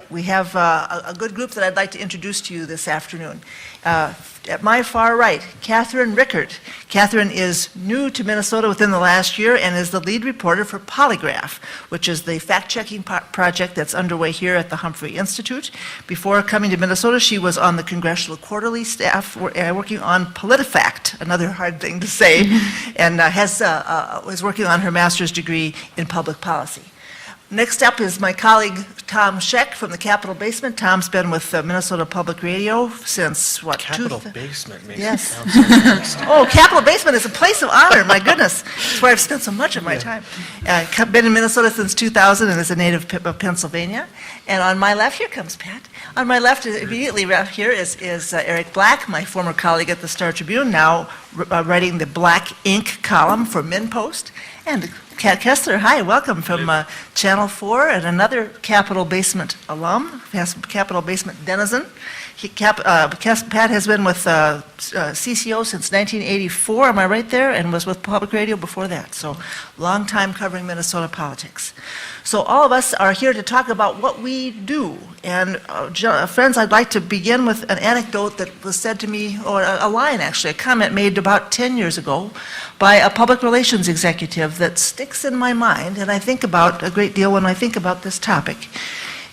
We have a good group that I'd like to introduce to you this afternoon. At my far right, Catharine Richert. Catharine is new to Minnesota within the last year and is the lead reporter for PoliGraph, which is the fact-checking project that's underway here at the Humphrey Institute. Before coming to Minnesota, she was on the Congressional Quarterly staff working on PolitiFact, another hard thing to say, and was working on her master's degree in public policy. Next up is my colleague Tom Scheck from the Capitol Basement. Tom's been with Minnesota Public Radio since, what? Capitol Basement makes Yes. it sound so nice. Oh, Capitol Basement is a place of honor, my goodness. That's where I've spent so much of my time. Been in Minnesota since 2000 and is a native of Pennsylvania. And on my left, here comes Pat. On my left, immediately here is Eric Black, my former colleague at the Star Tribune, now writing the Black Ink column for MinnPost. And Kessler, hi, welcome from Channel 4 and another Capitol Basement alum, Capitol Basement denizen. Pat has been with CCO since 1984, am I right there? And was with Public Radio before that, so long time covering Minnesota politics. So all of us are here to talk about what we do. And friends, I'd like to begin with an anecdote that was said to me, or a line actually, a comment made about 10 years ago by a public relations executive that sticks in my mind and I think about a great deal when I think about this topic.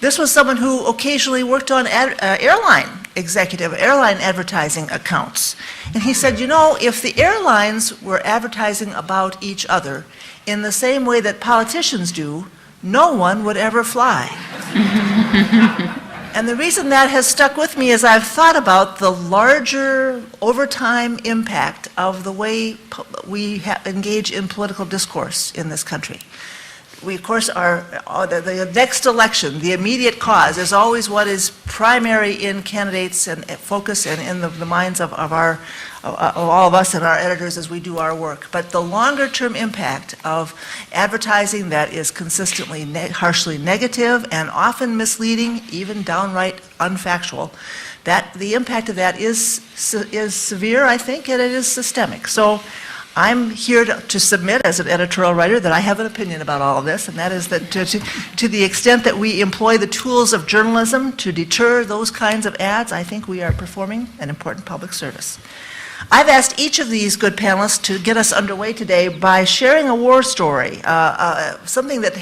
This was someone who occasionally worked on airline advertising accounts. And he said, you know, if the airlines were advertising about each other in the same way that politicians do, no one would ever fly. And the reason that has stuck with me is I've thought about the larger, over time impact of the way we engage in political discourse in this country. We, of course, are the next election, the immediate cause is always what is primary in candidates and focus and in the minds of all of us and our editors as we do our work. But the longer-term impact of advertising that is consistently harshly negative and often misleading, even downright unfactual, that the impact of that is severe, I think, and it is systemic. So I'm here to submit as an editorial writer that I have an opinion about all of this, and that is that to the extent that we employ the tools of journalism to deter those kinds of ads, I think we are performing an important public service. I've asked each of these good panelists to get us underway today by sharing a war story, something that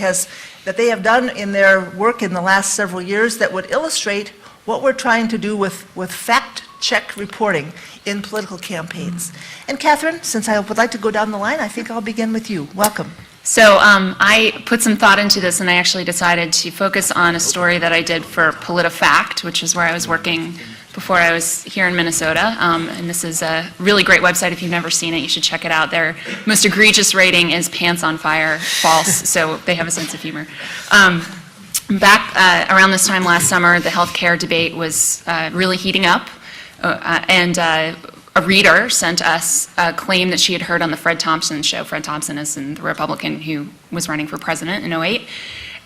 they have done in their work in the last several years that would illustrate what we're trying to do with fact-check reporting in political campaigns. And Catharine, since I would like to go down the line, I think I'll begin with you. Welcome. So I put some thought into this, and I actually decided to focus on a story that I did for PolitiFact, which is where I was working before I was here in Minnesota. And this is a really great website. If you've never seen it, you should check it out. Their most egregious rating is pants on fire, false, so they have a sense of humor. Back around this time last summer, the healthcare debate was really heating up, and a reader sent us a claim that she had heard on the Fred Thompson show. Fred Thompson is the Republican who was running for president in 2008.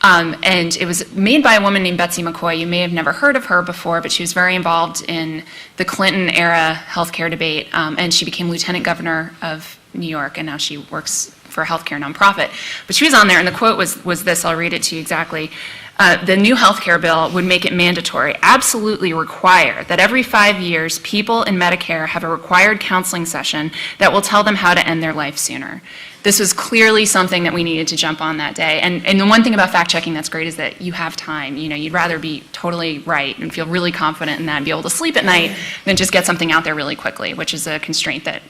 And it was made by a woman named Betsy McCoy. You may have never heard of her before, but she was very involved in the Clinton-era healthcare debate, and she became lieutenant governor of New York, and now she works for a healthcare nonprofit. But she was on there, and the quote was this. I'll read it to you exactly. The new healthcare bill would make it mandatory, absolutely require, that every 5 years, people in Medicare have a required counseling session that will tell them how to end their life sooner. This was clearly something that we needed to jump on that day. And the one thing about fact-checking that's great is that you have time. You know, you'd rather be totally right and feel really confident in that and be able to sleep at night than just get something out there really quickly, which is a constraint that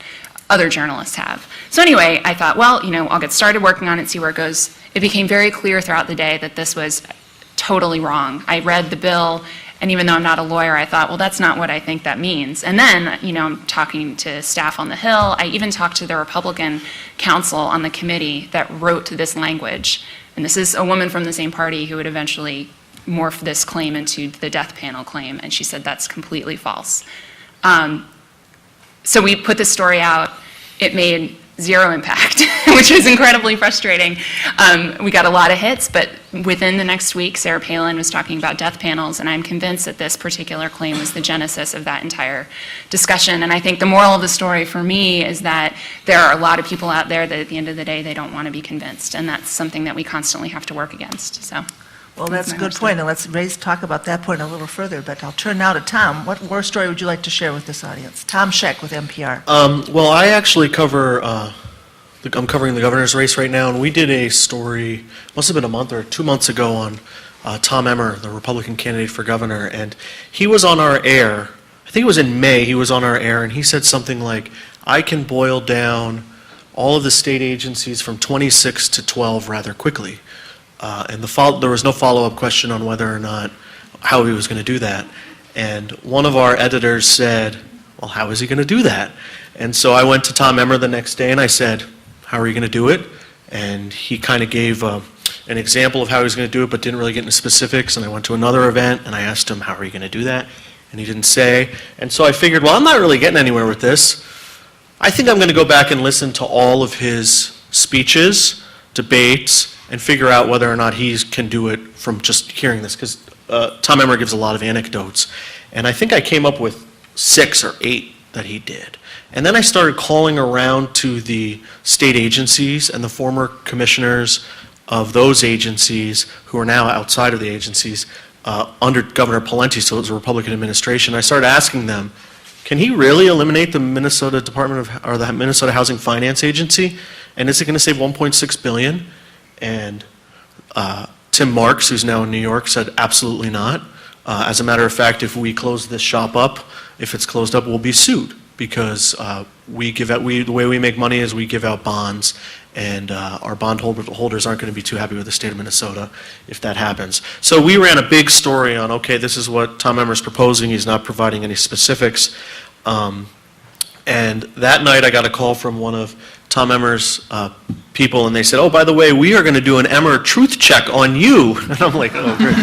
other journalists have. So anyway, I thought, well, you know, I'll get started working on it, see where it goes. It became very clear throughout the day that this was totally wrong. I read the bill, and even though I'm not a lawyer, I thought, well, that's not what I think that means. And then, you know, I'm talking to staff on the Hill. I even talked to the Republican counsel on the committee that wrote this language. And this is a woman from the same party who would eventually morph this claim into the death panel claim, and she said that's completely false. So we put this story out. It made zero impact, which was incredibly frustrating. We got a lot of hits, but within the next week, Sarah Palin was talking about death panels, and I'm convinced that this particular claim was the genesis of that entire discussion. And I think the moral of the story for me is that there are a lot of people out there that at the end of the day, they don't want to be convinced, and that's something that we constantly have to work against. So. Well, that's a good point, and let's talk about that point a little further, but I'll turn now to Tom. What war story would you like to share with this audience? Tom Scheck with NPR. Well, I actually I'm covering the governor's race right now, and we did a story, must have been a month or 2 months ago, on Tom Emmer, the Republican candidate for governor, and he was on our air, I think it was in May, he was on our air, and he said something like, I can boil down all of the state agencies from 26 to 12 rather quickly. And there was no follow-up question on whether or not, how he was going to do that. And one of our editors said, well, how is he going to do that? And so I went to Tom Emmer the next day and I said, how are you going to do it? And he kind of gave an example of how he was going to do it, but didn't really get into specifics. And I went to another event and I asked him, how are you going to do that? And he didn't say. And so I figured, well, I'm not really getting anywhere with this. I think I'm going to go back and listen to all of his speeches, debates, and figure out whether or not he can do it from just hearing this, because Tom Emmer gives a lot of anecdotes. And I think I came up with 6 or 8 that he did. And then I started calling around to the state agencies and the former commissioners of those agencies who are now outside of the agencies under Governor Pawlenty, so it was a Republican administration. I started asking them, can he really eliminate the Minnesota the Minnesota Housing Finance Agency? And is it going to save $1.6 billion? And Tim Marks, who's now in New York, said absolutely not. As a matter of fact, if we close this shop up, if it's closed up, we'll be sued because the way we make money is we give out bonds, and our bond holders aren't going to be too happy with the state of Minnesota if that happens. So we ran a big story on, okay, this is what Tom Emmer's proposing. He's not providing any specifics. And that night I got a call from one of Tom Emmer's people, and they said, oh, by the way, we are going to do an Emmer truth check on you. And I'm like, oh, great.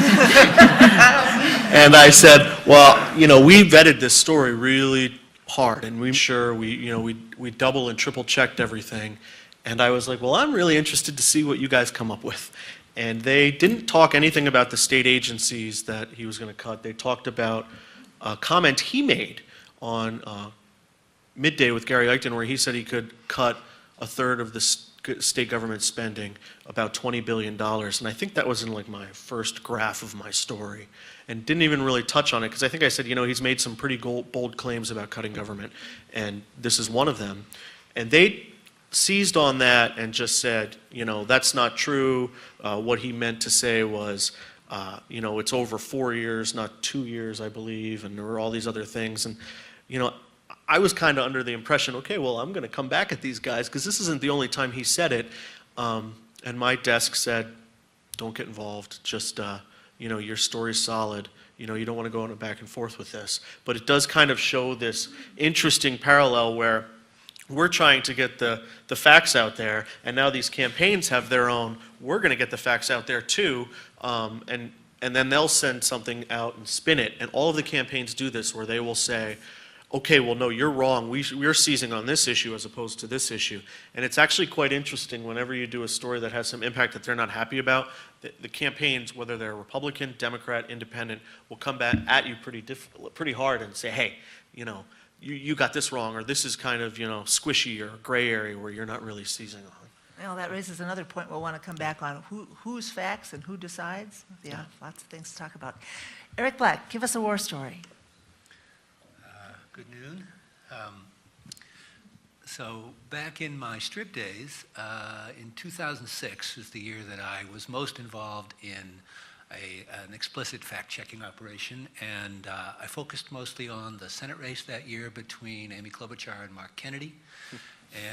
And I said, well, we vetted this story really hard, and we double and triple checked everything. And I was like, well, I'm really interested to see what you guys come up with. And they didn't talk anything about the state agencies that he was going to cut. They talked about a comment he made on Midday with Gary Eichten, where he said he could cut a third of the state government spending, about $20 billion. And I think that was in like my first graph of my story, and didn't even really touch on it, because I think I said, he's made some pretty bold claims about cutting government, and this is one of them. And they seized on that and just said, that's not true. What he meant to say was, it's over 4 years, not 2 years, I believe, and there were all these other things. And, I was kind of under the impression, okay, well, I'm going to come back at these guys, because this isn't the only time he said it. And my desk said, don't get involved. Just, your story's solid. You don't want to go on a back and forth with this. But it does kind of show this interesting parallel where we're trying to get the facts out there, and now these campaigns have their own, we're going to get the facts out there too, and then they'll send something out and spin it. And all of the campaigns do this, where they will say, okay, well, no, you're wrong. We're seizing on this issue as opposed to this issue. And it's actually quite interesting whenever you do a story that has some impact that they're not happy about, the campaigns, whether they're Republican, Democrat, Independent, will come back at you pretty hard and say, hey, you got this wrong, or this is kind of, squishy or gray area where you're not really seizing on. Well, that raises another point we'll want to come back on. Whose facts and who decides? Yeah, lots of things to talk about. Eric Black, give us a war story. Good noon. So back in my strip days, in 2006 was the year that I was most involved in an explicit fact-checking operation, and I focused mostly on the Senate race that year between Amy Klobuchar and Mark Kennedy.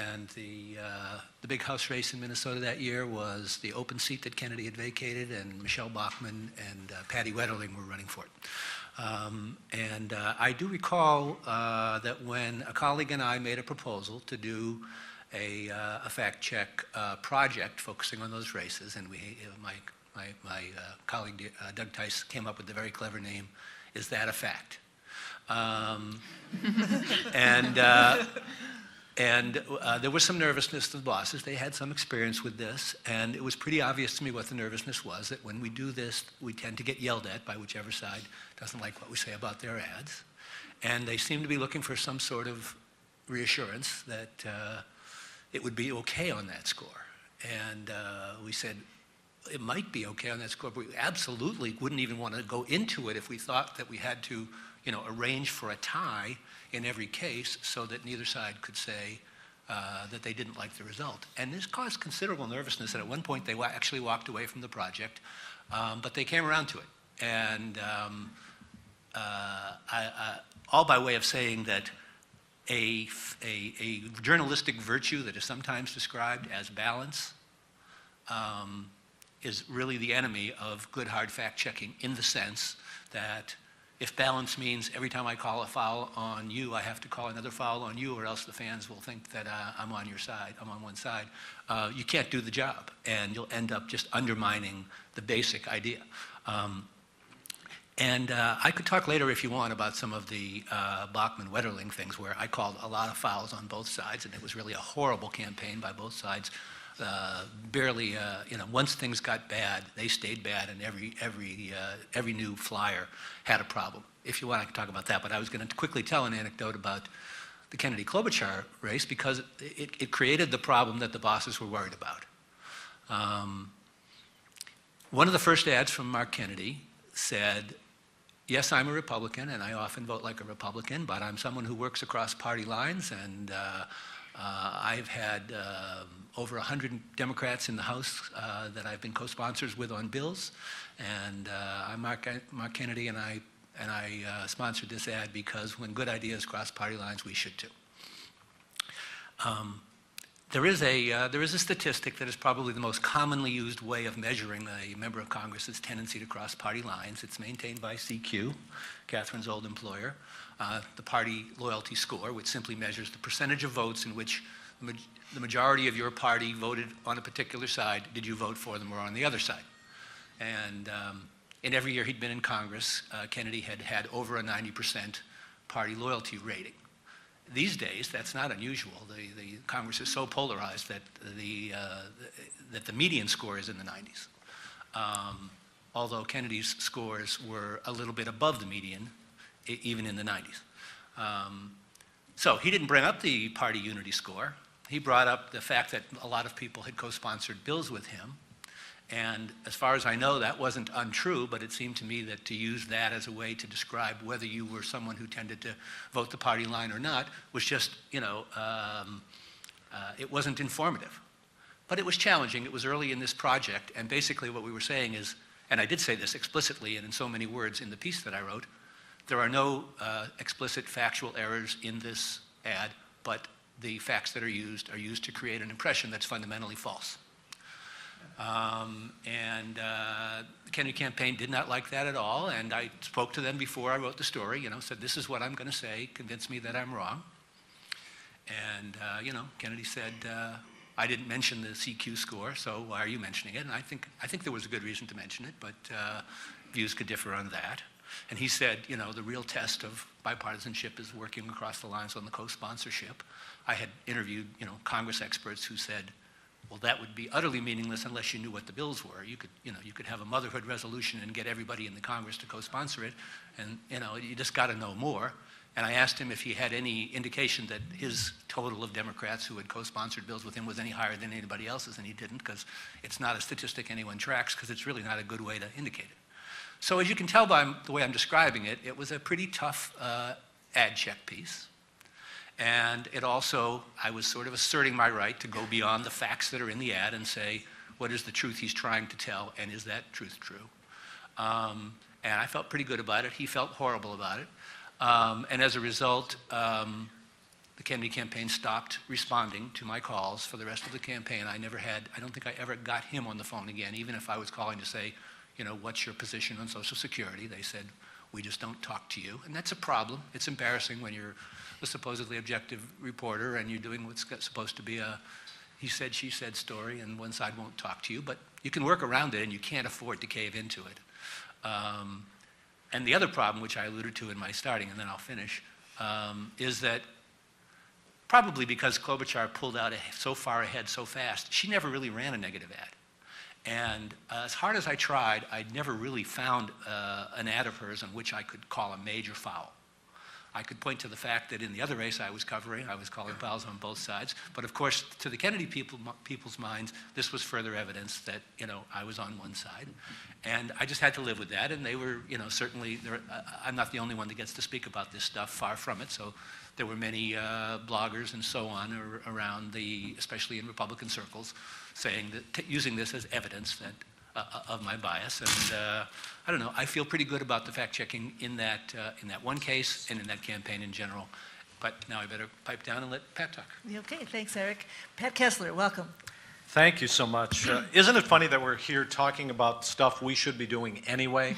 And the big House race in Minnesota that year was the open seat that Kennedy had vacated, and Michelle Bachmann and Patty Wetterling were running for it. And I do recall that when a colleague and I made a proposal to do a fact-check project focusing on those races, and my colleague Doug Tice came up with the very clever name, Is That a Fact? And there was some nervousness to the bosses. They had some experience with this, and it was pretty obvious to me what the nervousness was, that when we do this, we tend to get yelled at by whichever side doesn't like what we say about their ads. And they seemed to be looking for some sort of reassurance that it would be okay on that score. And we said, it might be okay on that score, but we absolutely wouldn't even want to go into it if we thought that we had to, arrange for a tie in every case so that neither side could say that they didn't like the result. And this caused considerable nervousness, and at one point they actually walked away from the project, but they came around to it. And all by way of saying that a journalistic virtue that is sometimes described as balance is really the enemy of good hard fact-checking, in the sense that if balance means every time I call a foul on you, I have to call another foul on you, or else the fans will think that I'm on your side, I'm on one side, you can't do the job, and you'll end up just undermining the basic idea. I could talk later if you want about some of the Bachman-Wetterling things where I called a lot of fouls on both sides, and it was really a horrible campaign by both sides. Barely, once things got bad, they stayed bad, and every new flyer had a problem. If you want, I can talk about that, but I was going to quickly tell an anecdote about the Kennedy-Klobuchar race because it created the problem that the bosses were worried about. One of the first ads from Mark Kennedy said, "Yes, I'm a Republican, and I often vote like a Republican, but I'm someone who works across party lines, and I've had over 100 Democrats in the House that I've been co-sponsors with on bills, and I'm Mark Kennedy, and I sponsored this ad because when good ideas cross party lines, we should too." There is a statistic that is probably the most commonly used way of measuring a member of Congress's tendency to cross party lines. It's maintained by CQ, Catherine's old employer, the party loyalty score, which simply measures the percentage of votes in which the majority of your party voted on a particular side. Did you vote for them or on the other side? And in every year he'd been in Congress, Kennedy had had over a 90% party loyalty rating. These days, that's not unusual. The Congress is so polarized that the median score is in the 90s. Although Kennedy's scores were a little bit above the median, even in the 90s. So he didn't bring up the party unity score. He brought up the fact that a lot of people had co-sponsored bills with him. And as far as I know, that wasn't untrue, but it seemed to me that to use that as a way to describe whether you were someone who tended to vote the party line or not was just, it wasn't informative. But it was challenging. It was early in this project, and basically what we were saying is, and I did say this explicitly and in so many words in the piece that I wrote, there are no explicit factual errors in this ad, but the facts that are used to create an impression that's fundamentally false. The Kennedy campaign did not like that at all, and I spoke to them before I wrote the story, said, this is what I'm going to say, convince me that I'm wrong. And, Kennedy said, I didn't mention the CQ score, so why are you mentioning it? And I think there was a good reason to mention it, but views could differ on that. And he said, the real test of bipartisanship is working across the lines on the co-sponsorship. I had interviewed, Congress experts who said, well, that would be utterly meaningless unless you knew what the bills were. You could have a motherhood resolution and get everybody in the Congress to co-sponsor it, and you just got to know more. And I asked him if he had any indication that his total of Democrats who had co-sponsored bills with him was any higher than anybody else's, and he didn't, because it's not a statistic anyone tracks, because it's really not a good way to indicate it. So as you can tell by the way I'm describing it, it was a pretty tough ad check piece. And it also, I was sort of asserting my right to go beyond the facts that are in the ad and say, what is the truth he's trying to tell, and is that truth true? And I felt pretty good about it. He felt horrible about it. And as a result, the Kennedy campaign stopped responding to my calls for the rest of the campaign. I don't think I ever got him on the phone again, even if I was calling to say, what's your position on Social Security? They said, we just don't talk to you. And that's a problem. It's embarrassing when you're a supposedly objective reporter and you're doing what's supposed to be a he said, she said story, and one side won't talk to you, but you can work around it and you can't afford to cave into it. And the other problem, which I alluded to in my starting, and then I'll finish, is that probably because Klobuchar pulled out so far ahead so fast, she never really ran a negative ad. And as hard as I tried, I never really found an ad of hers on which I could call a major foul. I could point to the fact that in the other race I was covering, I was calling fouls on both sides. But of course, to the Kennedy people's minds, this was further evidence that, I was on one side. And I just had to live with that. And they were, certainly, I'm not the only one that gets to speak about this stuff, far from it. So there were many bloggers and so on around especially in Republican circles, saying that, using this as evidence that of my bias, and I don't know. I feel pretty good about the fact-checking in that one case and in that campaign in general. But now I better pipe down and let Pat talk. Okay, thanks, Eric. Pat Kessler, welcome. Thank you so much. Isn't it funny that we're here talking about stuff we should be doing anyway?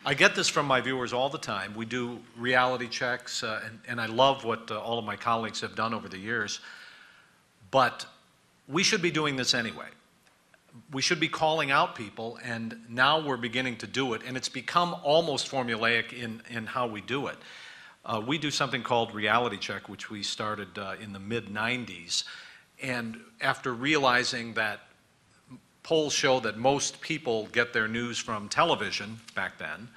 I get this from my viewers all the time. We do reality checks, and I love what all of my colleagues have done over the years. But we should be doing this anyway. We should be calling out people, and now we're beginning to do it, and it's become almost formulaic in how we do it. We do something called Reality Check, which we started in the mid-90s, and after realizing that polls show that most people get their news from television back then,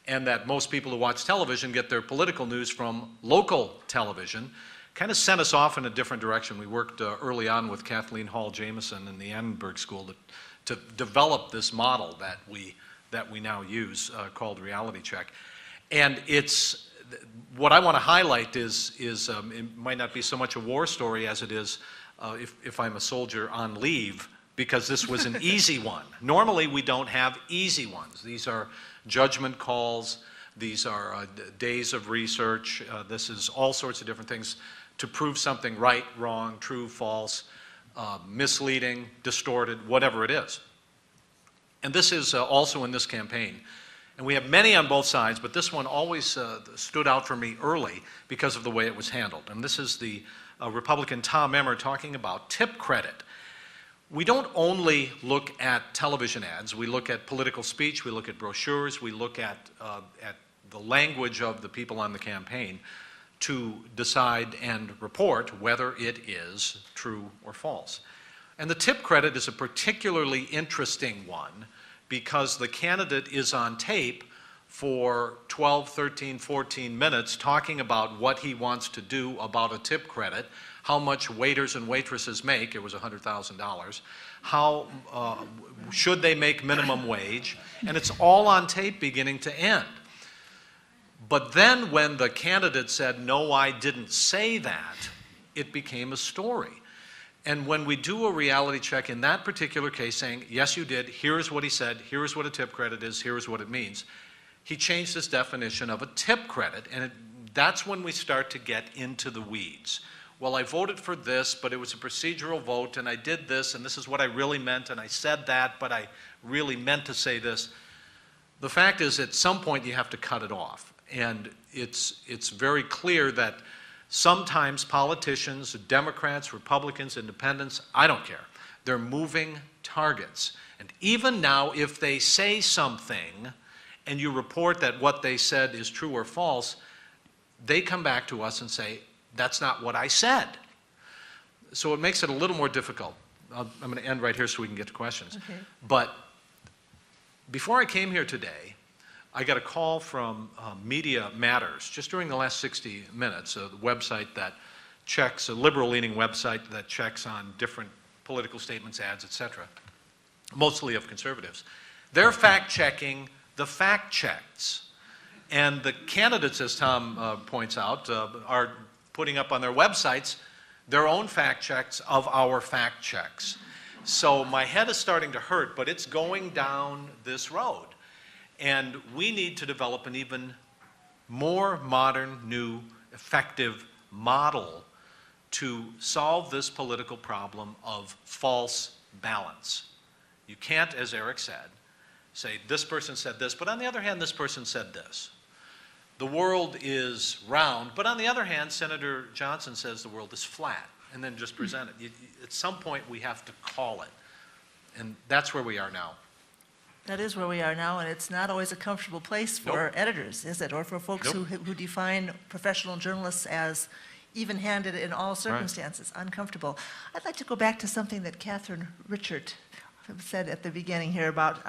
and that most people who watch television get their political news from local television, kind of sent us off in a different direction. We worked early on with Kathleen Hall Jameson in the Annenberg School to develop this model that we now use called Reality Check. And it's what I want to highlight is it might not be so much a war story as it is if I'm a soldier on leave, because this was an easy one. Normally we don't have easy ones. These are judgment calls. These are days of research. This is all sorts of different things to prove something right, wrong, true, false, misleading, distorted, whatever it is. And this is also in this campaign. And we have many on both sides, but this one always stood out for me early because of the way it was handled. And this is the Republican Tom Emmer talking about tip credit. We don't only look at television ads. We look at political speech. We look at brochures. We look at the language of the people on the campaign to decide and report whether it is true or false. And the tip credit is a particularly interesting one because the candidate is on tape for 12, 13, 14 minutes talking about what he wants to do about a tip credit, how much waiters and waitresses make, it was $100,000, how should they make minimum wage, and it's all on tape beginning to end. But then when the candidate said, no, I didn't say that, it became a story. And when we do a reality check in that particular case saying, yes, you did, here's what he said, here's what a tip credit is, here's what it means, he changed his definition of a tip credit, and that's when we start to get into the weeds. Well, I voted for this, but it was a procedural vote, and I did this, and this is what I really meant, and I said that, but I really meant to say this. The fact is, at some point, you have to cut it off. And it's very clear that sometimes politicians, Democrats, Republicans, Independents, I don't care, they're moving targets. And even now, if they say something and you report that what they said is true or false, they come back to us and say, that's not what I said. So it makes it a little more difficult. I'm going to end right here so we can get to questions. Okay. But before I came here today, I got a call from Media Matters just during the last 60 minutes, the website that checks, a liberal-leaning website that checks on different political statements, ads, etc., mostly of conservatives. They're fact-checking the fact checks. And the candidates, as Tom points out, are putting up on their websites their own fact checks of our fact checks. So my head is starting to hurt, but it's going down this road. And we need to develop an even more modern, new, effective model to solve this political problem of false balance. You can't, as Eric said, say this person said this, but on the other hand, this person said this. The world is round, but on the other hand, Senator Johnson says the world is flat, and then just present it. At some point, we have to call it, and that's where we are now. That is where we are now, and it's not always a comfortable place for Nope. editors, is it? Or for folks Nope. who define professional journalists as even-handed in all circumstances, uncomfortable. I'd like to go back to something that Catharine Richert said at the beginning here about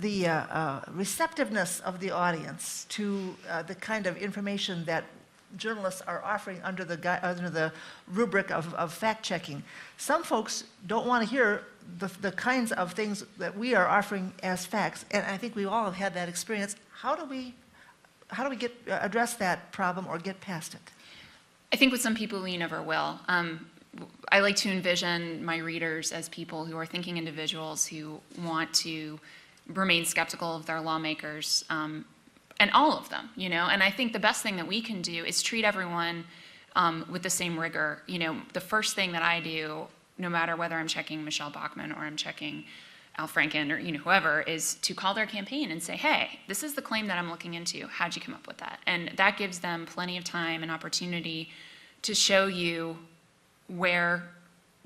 the receptiveness of the audience to the kind of information that journalists are offering under the rubric of fact-checking. Some folks don't want to hear the kinds of things that we are offering as facts, and I think we all have had that experience. How do we address that problem or get past it? I think with some people we never will. I like to envision my readers as people who are thinking individuals who want to remain skeptical of their lawmakers, and all of them, And I think the best thing that we can do is treat everyone with the same rigor. The first thing that I do, no matter whether I'm checking Michelle Bachmann or I'm checking Al Franken or whoever, is to call their campaign and say, hey, this is the claim that I'm looking into. How'd you come up with that? And that gives them plenty of time and opportunity to show you where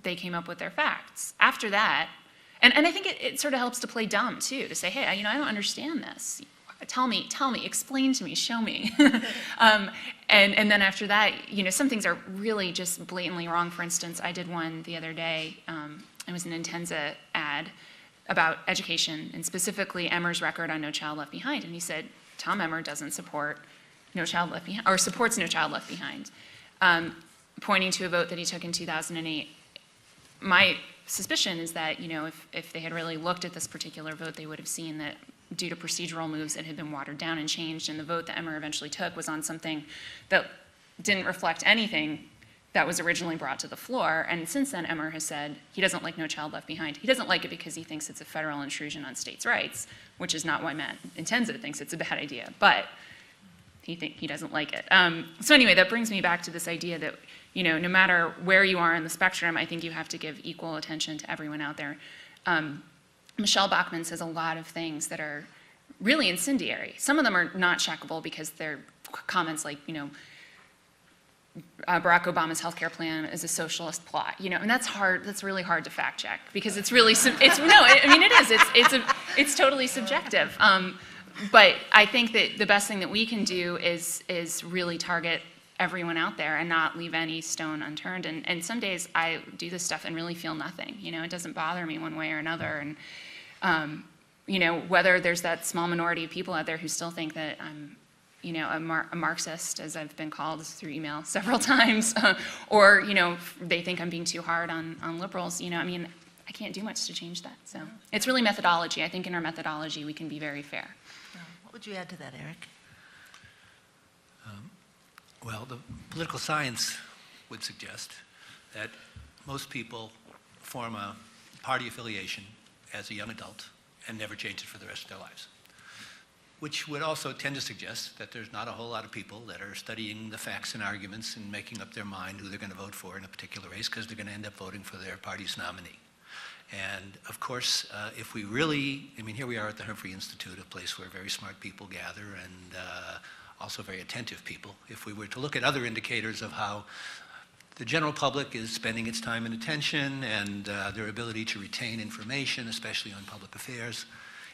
they came up with their facts. After that, and I think it sort of helps to play dumb too, to say, hey, I don't understand this. Tell me, explain to me, show me. And then after that, some things are really just blatantly wrong. For instance, I did one the other day. It was an Intenza ad about education, and specifically Emmer's record on No Child Left Behind. And he said, Tom Emmer doesn't support No Child Left Behind, or supports No Child Left Behind, pointing to a vote that he took in 2008. My suspicion is that, if they had really looked at this particular vote, they would have seen that due to procedural moves, it had been watered down and changed, and the vote that Emmer eventually took was on something that didn't reflect anything that was originally brought to the floor. And since then, Emmer has said he doesn't like No Child Left Behind. He doesn't like it because he thinks it's a federal intrusion on states' rights, which is not why Matt Intenza thinks it's a bad idea, but he doesn't like it. So anyway, that brings me back to this idea that, no matter where you are in the spectrum, I think you have to give equal attention to everyone out there. Michelle Bachmann says a lot of things that are really incendiary. Some of them are not checkable because they're comments like, Barack Obama's healthcare plan is a socialist plot, and that's hard. That's really hard to fact check because it's really, it's totally subjective. But I think that the best thing that we can do is really target everyone out there and not leave any stone unturned. And some days I do this stuff and really feel nothing. It doesn't bother me one way or another. And whether there's that small minority of people out there who still think that I'm, a Marxist, as I've been called through email several times, or, they think I'm being too hard on liberals, I can't do much to change that. So it's really methodology. I think in our methodology we can be very fair. What would you add to that, Eric? Well, the political science would suggest that most people form a party affiliation as a young adult and never change it for the rest of their lives, which would also tend to suggest that there's not a whole lot of people that are studying the facts and arguments and making up their mind who they're going to vote for in a particular race because they're going to end up voting for their party's nominee. And of course, if we really, here we are at the Humphrey Institute, a place where very smart people gather and also very attentive people. If we were to look at other indicators of how the general public is spending its time and attention and their ability to retain information, especially on public affairs,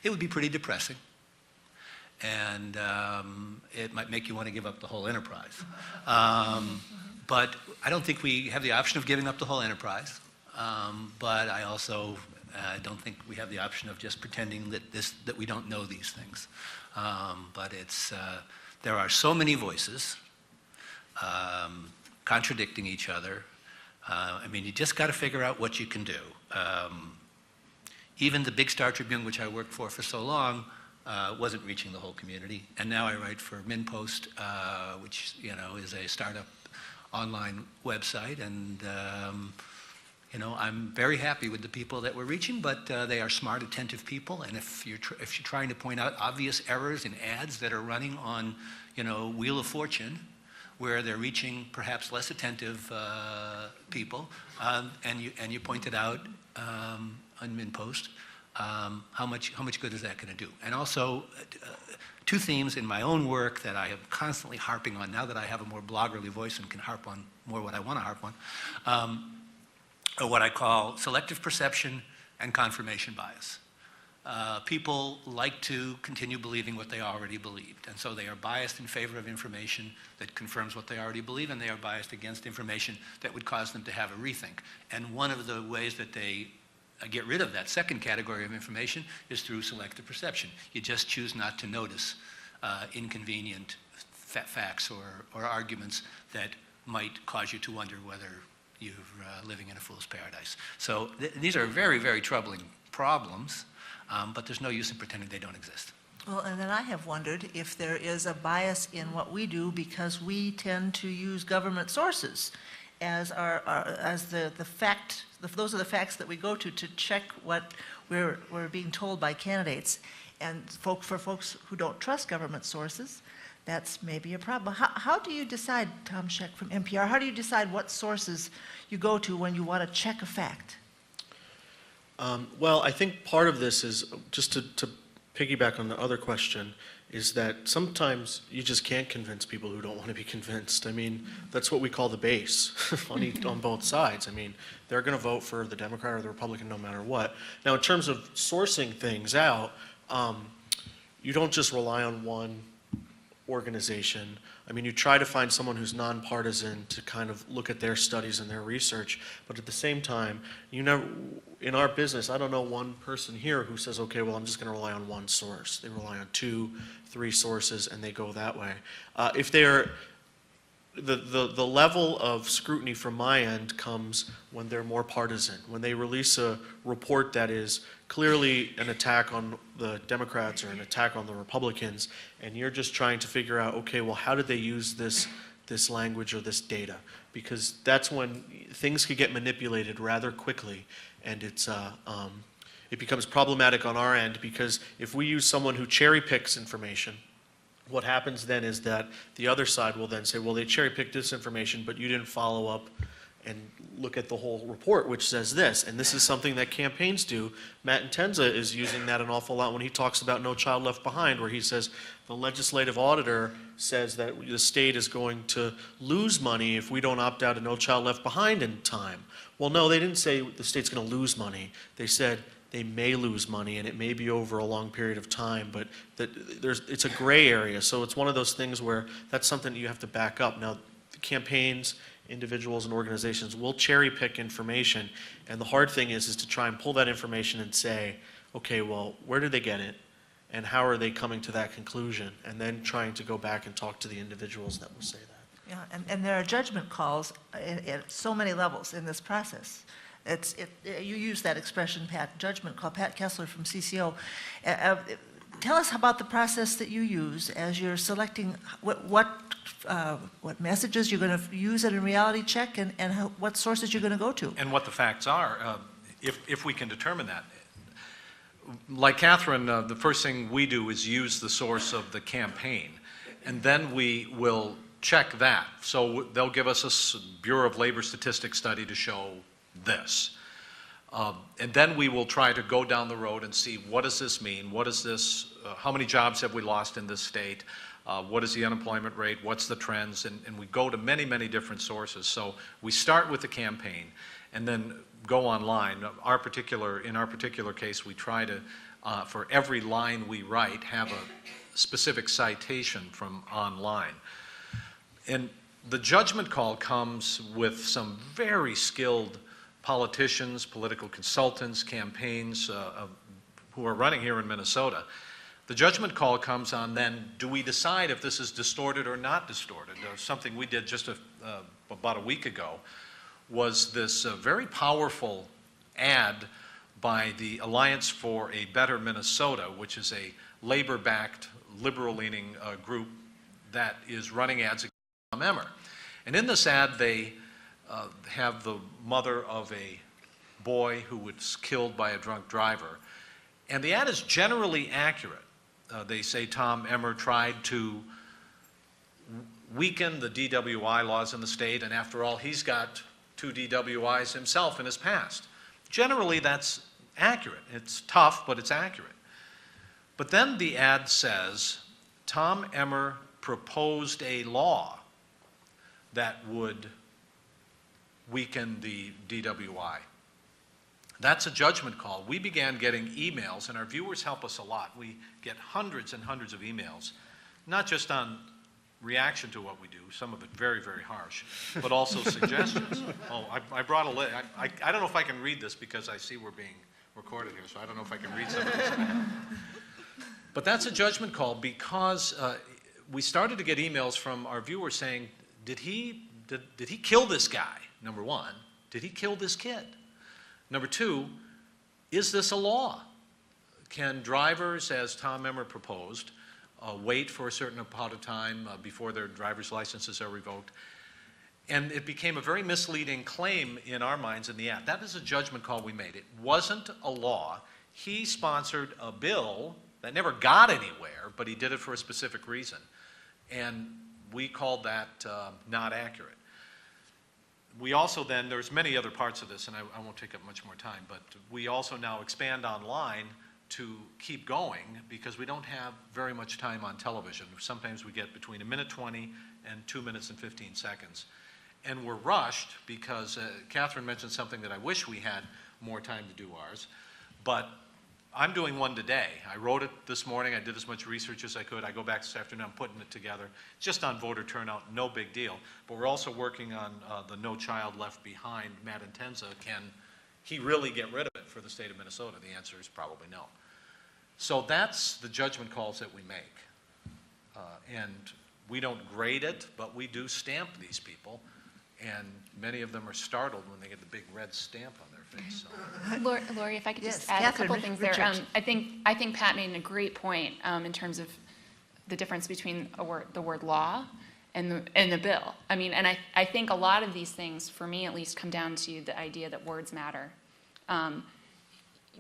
it would be pretty depressing. And it might make you want to give up the whole enterprise. But I don't think we have the option of giving up the whole enterprise. But I also don't think we have the option of just pretending that we don't know these things. But there are so many voices contradicting each other. You just got to figure out what you can do. Even the big Star Tribune, which I worked for so long, wasn't reaching the whole community. And now I write for MinnPost, which is a startup online website, and I'm very happy with the people that we're reaching, but they are smart, attentive people. And if you're trying to point out obvious errors in ads that are running on, Wheel of Fortune, where they're reaching perhaps less attentive people, and you pointed out on MinnPost, how much good is that going to do? And also, two themes in my own work that I am constantly harping on now that I have a more bloggerly voice and can harp on more what I want to harp on, are what I call selective perception and confirmation bias. People like to continue believing what they already believed, and so they are biased in favor of information that confirms what they already believe, and they are biased against information that would cause them to have a rethink. And one of the ways that they get rid of that second category of information is through selective perception. You just choose not to notice inconvenient facts or arguments that might cause you to wonder whether you're living in a fool's paradise. So these are very, very troubling problems, but there's no use in pretending they don't exist. Well, and then I have wondered if there is a bias in what we do because we tend to use government sources as the fact. Those are the facts that we go to check what we're being told by candidates. And for folks who don't trust government sources, that's maybe a problem. How do you decide, Tom Scheck from NPR, how do you decide what sources you go to when you want to check a fact? Well, I think part of this is, just to piggyback on the other question, is that sometimes you just can't convince people who don't want to be convinced. I mean, that's what we call the base on both sides. I mean, they're going to vote for the Democrat or the Republican no matter what. Now, in terms of sourcing things out, you don't just rely on one organization. I mean, you try to find someone who's nonpartisan to kind of look at their studies and their research, but at the same time, in our business, I don't know one person here who says, okay, well, I'm just going to rely on one source. They rely on 2, 3 sources, and they go that way. If they're the level of scrutiny from my end comes when they're more partisan, when they release a report that is clearly an attack on the Democrats or an attack on the Republicans, and you're just trying to figure out, okay, well, how did they use this language or this data? Because that's when things could get manipulated rather quickly, and it becomes problematic on our end, because if we use someone who cherry picks information, what happens then is that the other side will then say, well, they cherry-picked this information, but you didn't follow up and look at the whole report, which says this. And this is something that campaigns do. Matt Intenza is using that an awful lot when he talks about No Child Left Behind, where he says the legislative auditor says that the state is going to lose money if we don't opt out of No Child Left Behind in time. Well, no, they didn't say the state's going to lose money. They said they may lose money, and it may be over a long period of time, but it's a gray area. So it's one of those things where that's something that you have to back up. Now, the campaigns, individuals, and organizations will cherry pick information, and the hard thing is to try and pull that information and say, okay, well, where did they get it, and how are they coming to that conclusion, and then trying to go back and talk to the individuals that will say that. Yeah, and there are judgment calls at so many levels in this process. You use that expression, Pat, judgment call. Pat Kessler from CCO. Tell us about the process that you use as you're selecting what messages you're going to use at a reality check, and what sources you're going to go to. And what the facts are, if we can determine that. Like Catherine, the first thing we do is use the source of the campaign, and then we will check that. So they'll give us a Bureau of Labor Statistics study to show this. And then we will try to go down the road and see, what does this mean? What is this? How many jobs have we lost in this state? What is the unemployment rate? What's the trends? And we go to many, many different sources. So we start with the campaign and then go online. In our particular case, we try to, for every line we write, have a specific citation from online. And the judgment call comes with some very skilled politicians, political consultants, campaigns who are running here in Minnesota. The judgment call comes on then, do we decide if this is distorted or not distorted? Something we did just about a week ago was this very powerful ad by the Alliance for a Better Minnesota, which is a labor-backed, liberal-leaning group that is running ads against Tom Emmer. And in this ad, they have the mother of a boy who was killed by a drunk driver. And the ad is generally accurate. They say Tom Emmer tried to weaken the DWI laws in the state, and after all, he's got 2 DWIs himself in his past. Generally, that's accurate. It's tough, but it's accurate. But then the ad says Tom Emmer proposed a law that would weaken the DWI. That's a judgment call. We began getting emails, and our viewers help us a lot. We get hundreds and hundreds of emails, not just on reaction to what we do, some of it very, very harsh, but also suggestions. Oh, I brought a list. I don't know if I can read this because I see we're being recorded here, so I don't know if I can read some of this. But that's a judgment call because we started to get emails from our viewers saying, did he kill this guy, number one? Did he kill this kid? Number two, is this a law? Can drivers, as Tom Emmer proposed, wait for a certain amount of time before their driver's licenses are revoked? And it became a very misleading claim in our minds in the ad. That is a judgment call we made. It wasn't a law. He sponsored a bill that never got anywhere, but he did it for a specific reason. And we called that not accurate. We also then, there's many other parts of this, and I won't take up much more time, but we also now expand online to keep going because we don't have very much time on television. Sometimes we get between 1:20 and 2 minutes and 15 seconds. And we're rushed because Catherine mentioned something that I wish we had more time to do ours, but I'm doing one today. I wrote it this morning. I did as much research as I could. I go back this afternoon. I'm putting it together. Just on voter turnout, no big deal. But we're also working on the No Child Left Behind. Matt Intenza, can he really get rid of it for the state of Minnesota? The answer is probably no. So that's the judgment calls that we make. And we don't grade it, but we do stamp these people. And many of them are startled when they get the big red stamp on their face. So. Lori, if I could just Yes, add Catherine a couple things there. Richert. I think Pat made a great point in terms of the difference between the word law and the bill. I mean, and I think a lot of these things, for me at least, come down to the idea that words matter.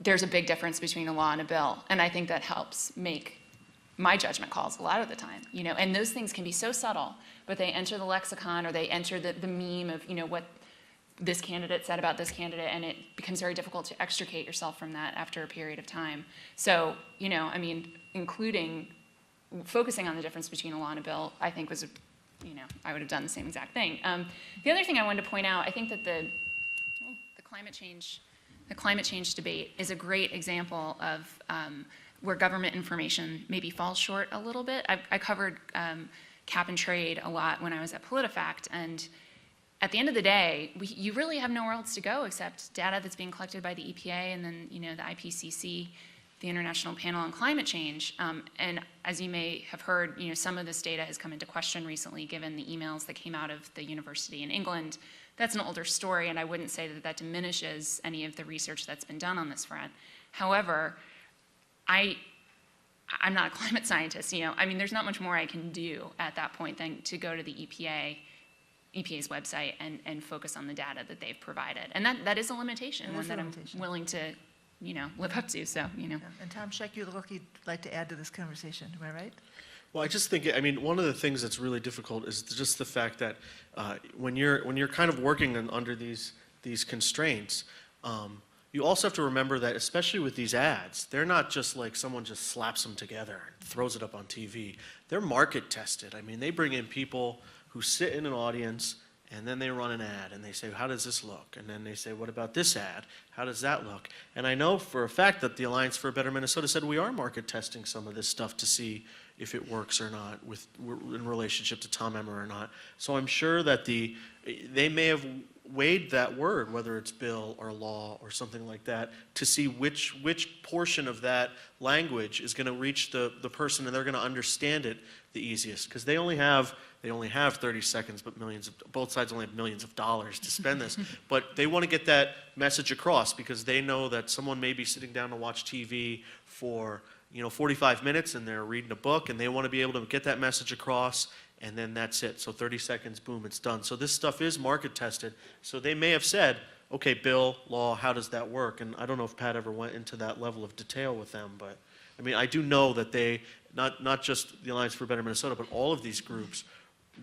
There's a big difference between a law and a bill, and I think that helps make my judgment calls a lot of the time, you know, and those things can be so subtle, but they enter the lexicon or they enter the meme of, you know, what this candidate said about this candidate, and it becomes very difficult to extricate yourself from that after a period of time. So, you know, I mean, focusing on the difference between a law and a bill, I think was, you know, I would have done the same exact thing. The other thing I wanted to point out, I think that the climate change debate is a great example of where government information maybe falls short a little bit. I covered cap and trade a lot when I was at PolitiFact, and at the end of the day, you really have nowhere else to go except data that's being collected by the EPA and then, you know, the IPCC, the International Panel on Climate Change. And as you may have heard, you know, some of this data has come into question recently given the emails that came out of the university in England. That's an older story, and I wouldn't say that that diminishes any of the research that's been done on this front. However, I'm not a climate scientist, you know. I mean, there's not much more I can do at that point than to go to the EPA's website and focus on the data that they've provided. And that is a limitation, one that I'm willing to, you know, live up to, so, you know. And Tom Scheck, you look you'd like to add to this conversation, am I right? Well, I just think, I mean, one of the things that's really difficult is just the fact that when you're kind of working under these constraints, you also have to remember that, especially with these ads, they're not just like someone just slaps them together and throws it up on TV. They're market tested. I mean, they bring in people who sit in an audience and then they run an ad and they say, how does this look? And then they say, what about this ad? How does that look? And I know for a fact that the Alliance for a Better Minnesota said we are market testing some of this stuff to see if it works or not in relationship to Tom Emmer or not. So I'm sure that they may have weighed that word, whether it's bill or law or something like that, to see which portion of that language is going to reach the person and they're going to understand it the easiest. Because they only have 30 seconds, but both sides only have millions of dollars to spend this. But they want to get that message across because they know that someone may be sitting down to watch TV for 45 minutes and they're reading a book and they want to be able to get that message across, and then that's it. So 30 seconds, boom, it's done. So this stuff is market tested. So they may have said, okay, bill, law, how does that work? And I don't know if Pat ever went into that level of detail with them, but I mean, I do know that they, not just the Alliance for a Better Minnesota, but all of these groups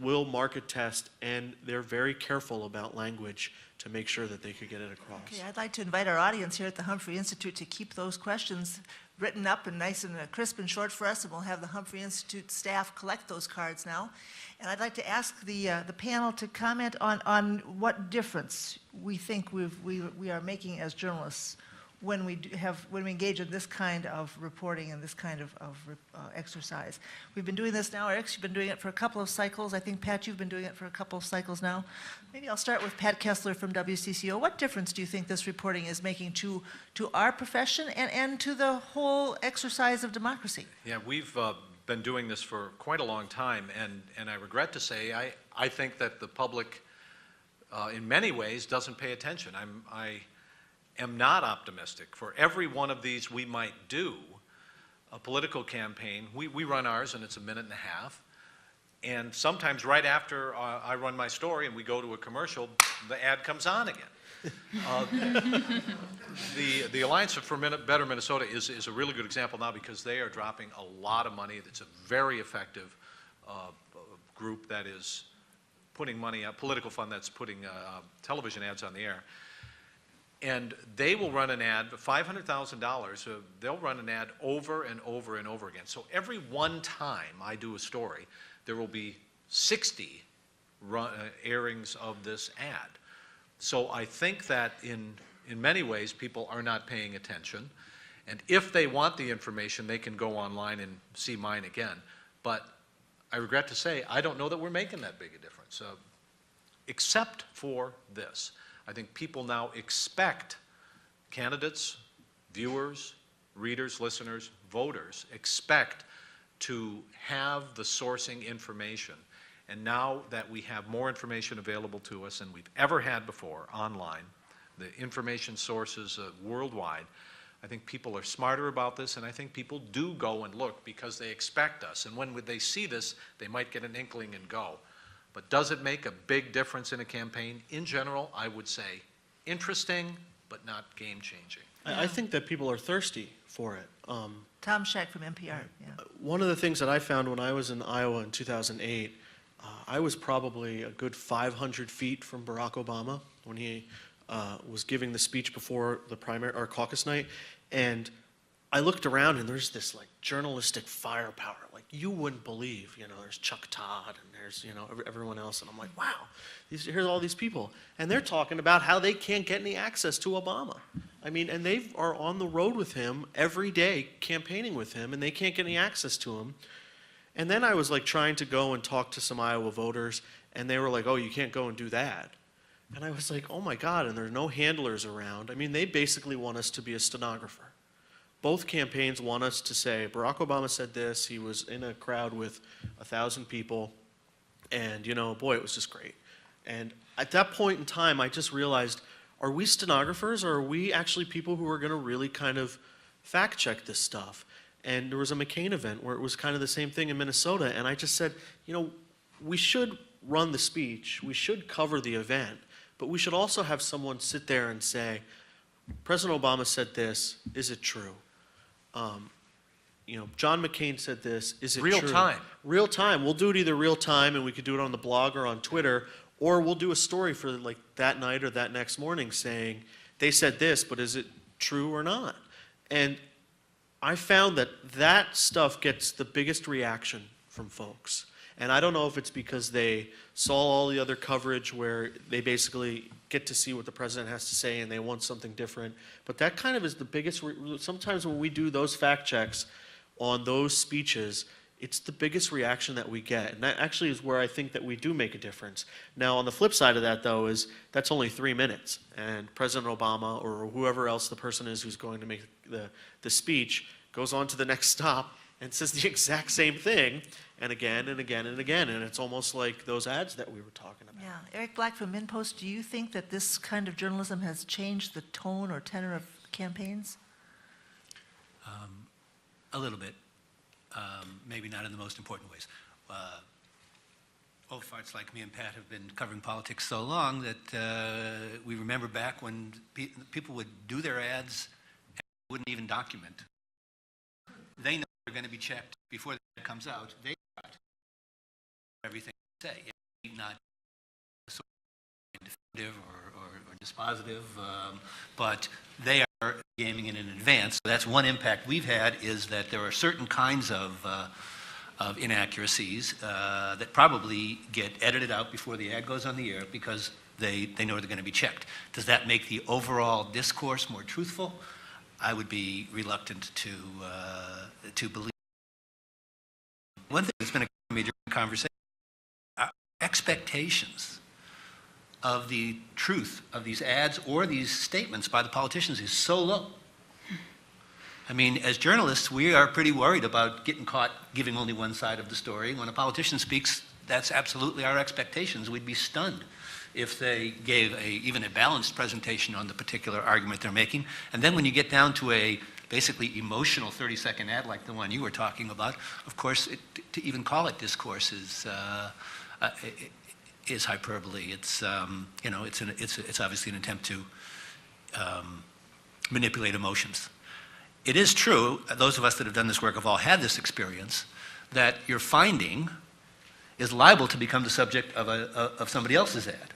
will market test, and they're very careful about language to make sure that they could get it across. Okay, I'd like to invite our audience here at the Humphrey Institute to keep those questions written up and nice and crisp and short for us, and we'll have the Humphrey Institute staff collect those cards now. And I'd like to ask the panel to comment on what difference we think we are making as journalists when we engage in this kind of reporting and this kind of exercise. We've been doing this now, Eric, you've been doing it for a couple of cycles. I think, Pat, you've been doing it for a couple of cycles now. Maybe I'll start with Pat Kessler from WCCO. What difference do you think this reporting is making to our profession and to the whole exercise of democracy? Yeah, we've been doing this for quite a long time, and I regret to say I think that the public in many ways doesn't pay attention. I am not optimistic. For every one of these we might do, a political campaign, we run ours and it's a minute and a half, and sometimes right after I run my story and we go to a commercial, the ad comes on again. The Alliance for Better Minnesota is a really good example now because they are dropping a lot of money. It's a very effective group that is putting money out, political fund that's putting television ads on the air. And they will run an ad, $500,000, they'll run an ad over and over and over again. So every one time I do a story, there will be 60 airings of this ad. So I think that in many ways people are not paying attention. And if they want the information, they can go online and see mine again. But I regret to say, I don't know that we're making that big a difference, except for this. I think people now expect candidates, viewers, readers, listeners, voters expect to have the sourcing information. And now that we have more information available to us than we've ever had before online, the information sources worldwide, I think people are smarter about this, and I think people do go and look because they expect us. And when they see this, they might get an inkling and go. But does it make a big difference in a campaign? In general, I would say interesting, but not game-changing. I think that people are thirsty for it. Tom Scheck from NPR. Yeah. One of the things that I found when I was in Iowa in 2008, I was probably a good 500 feet from Barack Obama when he was giving the speech before the primary or caucus night, and I looked around and there's this like journalistic firepower, like you wouldn't believe. There's Chuck Todd and there's everyone else, and I'm like, wow, here's all these people, and they're talking about how they can't get any access to Obama. I mean, and they are on the road with him every day, campaigning with him, and they can't get any access to him. And then I was like trying to go and talk to some Iowa voters, and they were like, oh, you can't go and do that. And I was like, oh my God, and there's no handlers around. I mean, they basically want us to be a stenographer. Both campaigns want us to say, Barack Obama said this, he was in a crowd with 1,000 people, and boy, it was just great. And at that point in time, I just realized, are we stenographers, or are we actually people who are going to really kind of fact check this stuff? And there was a McCain event where it was kind of the same thing in Minnesota, and I just said, we should run the speech, we should cover the event, but we should also have someone sit there and say, President Obama said this, is it true? John McCain said this, is it true? Real time. Real time. We'll do it either real time, and we could do it on the blog or on Twitter, or we'll do a story for like that night or that next morning saying, they said this, but is it true or not? And I found that stuff gets the biggest reaction from folks. And I don't know if it's because they saw all the other coverage where they basically get to see what the president has to say and they want something different. But that kind of is the biggest, sometimes when we do those fact checks on those speeches, it's the biggest reaction that we get. And that actually is where I think that we do make a difference. Now, on the flip side of that, though, is that's only 3 minutes. And President Obama or whoever else the person is who's going to make the speech goes on to the next stop and says the exact same thing, and again and again and again, and it's almost like those ads that we were talking about. Yeah. Eric Black from MinnPost, do you think that this kind of journalism has changed the tone or tenor of campaigns? A little bit. Maybe not in the most important ways. Old farts like me and Pat have been covering politics so long that we remember back when people would do their ads and wouldn't even document. They know they're going to be checked before the ad comes out. They got everything to say. It's not sort of definitive or dispositive, but they are gaming in advance. So that's one impact we've had, is that there are certain kinds of inaccuracies that probably get edited out before the ad goes on the air because they know they're going to be checked. Does that make the overall discourse more truthful? I would be reluctant to believe. One thing that's been occurring to me during the conversation, our expectations of the truth of these ads or these statements by the politicians is so low. I mean, as journalists, we are pretty worried about getting caught giving only one side of the story. When a politician speaks, that's absolutely our expectations. We'd be stunned if they gave even a balanced presentation on the particular argument they're making. And then when you get down to a basically emotional 30-second ad like the one you were talking about, of course, to even call it discourse is hyperbole. It's it's obviously an attempt to manipulate emotions. It is true, those of us that have done this work have all had this experience, that your finding is liable to become the subject of somebody else's ad.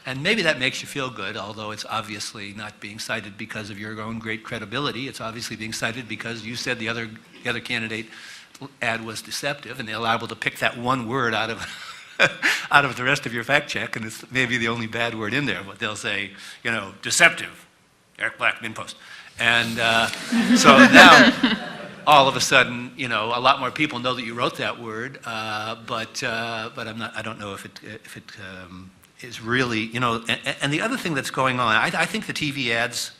And maybe that makes you feel good, although it's obviously not being cited because of your own great credibility. It's obviously being cited because you said the other candidate ad was deceptive, and they're liable to pick that one word out of out of the rest of your fact check, and it's maybe the only bad word in there, but they'll say, deceptive, Eric Black, MinnPost. And so now, all of a sudden, a lot more people know that you wrote that word, but I don't know if it is really, and the other thing that's going on, I think the TV ads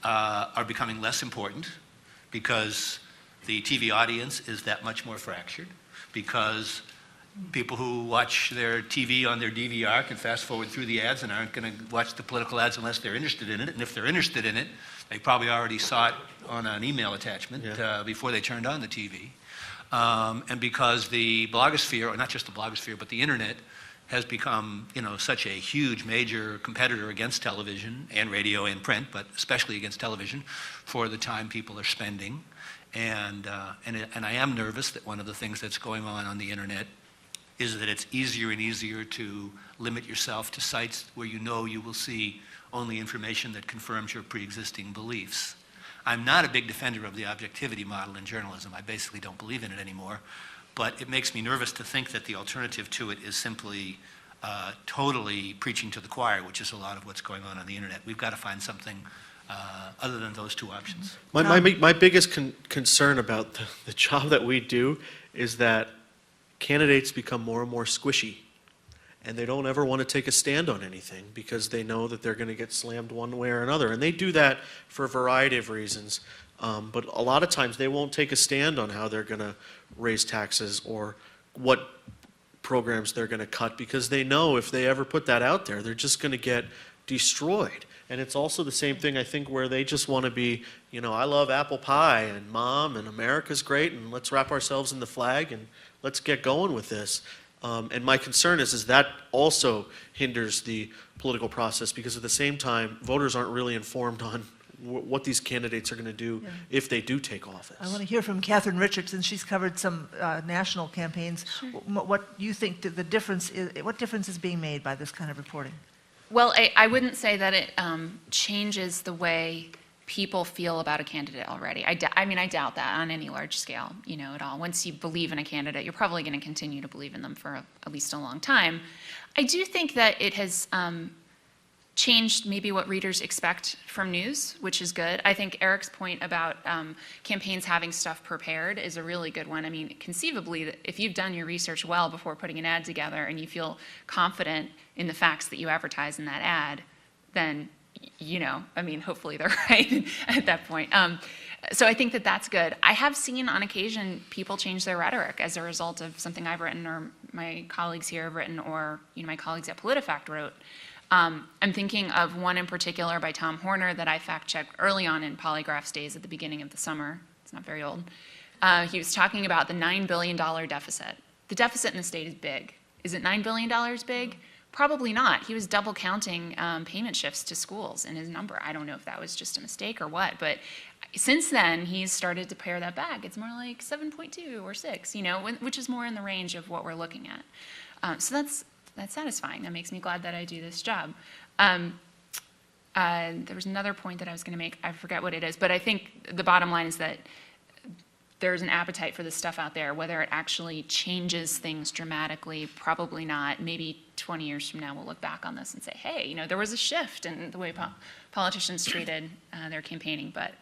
are becoming less important because the TV audience is that much more fractured, because people who watch their TV on their DVR can fast forward through the ads and aren't going to watch the political ads unless they're interested in it. And if they're interested in it, they probably already saw it on an email attachment before they turned on the TV. And because the blogosphere, or not just the blogosphere, but the internet has become, such a huge, major competitor against television and radio and print, but especially against television, for the time people are spending. And I am nervous that one of the things that's going on the internet is that it's easier and easier to limit yourself to sites where you will see only information that confirms your pre-existing beliefs. I'm not a big defender of the objectivity model in journalism. I basically don't believe in it anymore. But it makes me nervous to think that the alternative to it is simply totally preaching to the choir, which is a lot of what's going on the internet. We've got to find something other than those two options. My biggest concern about the job that we do is that candidates become more and more squishy, and they don't ever want to take a stand on anything because they know that they're going to get slammed one way or another. And they do that for a variety of reasons. But a lot of times they won't take a stand on how they're going to raise taxes or what programs they're going to cut, because they know if they ever put that out there, they're just going to get destroyed. And it's also the same thing, I think, where they just want to be, I love apple pie and mom and America's great and let's wrap ourselves in the flag and let's get going with this. And my concern is that also hinders the political process, because at the same time, voters aren't really informed on what these candidates are going to do if they do take office. I want to hear from Catharine Richert, since she's covered some national campaigns. Sure. What you think the difference is? What difference is being made by this kind of reporting? Well, I wouldn't say that it changes the way people feel about a candidate already. I doubt that on any large scale, at all. Once you believe in a candidate, you're probably going to continue to believe in them for at least a long time. I do think that it has changed maybe what readers expect from news, which is good. I think Eric's point about campaigns having stuff prepared is a really good one. I mean, conceivably, if you've done your research well before putting an ad together and you feel confident in the facts that you advertise in that ad, then hopefully they're right at that point. So I think that that's good. I have seen on occasion people change their rhetoric as a result of something I've written or my colleagues here have written or my colleagues at PolitiFact wrote. I'm thinking of one in particular by Tom Horner that I fact-checked early on in PoliGraph's days at the beginning of the summer. It's not very old. He was talking about the $9 billion deficit. The deficit in the state is big. Is it $9 billion big? Probably not. He was double counting payment shifts to schools in his number. I don't know if that was just a mistake or what, but since then he's started to pare that back. It's more like 7.2 or 6, which is more in the range of what we're looking at. So that's satisfying. That makes me glad that I do this job. There was another point that I was going to make. I forget what it is, but I think the bottom line is that there's an appetite for this stuff out there. Whether it actually changes things dramatically, probably not. Maybe 20 years from now we'll look back on this and say, hey, there was a shift in the way politicians treated their campaigning. But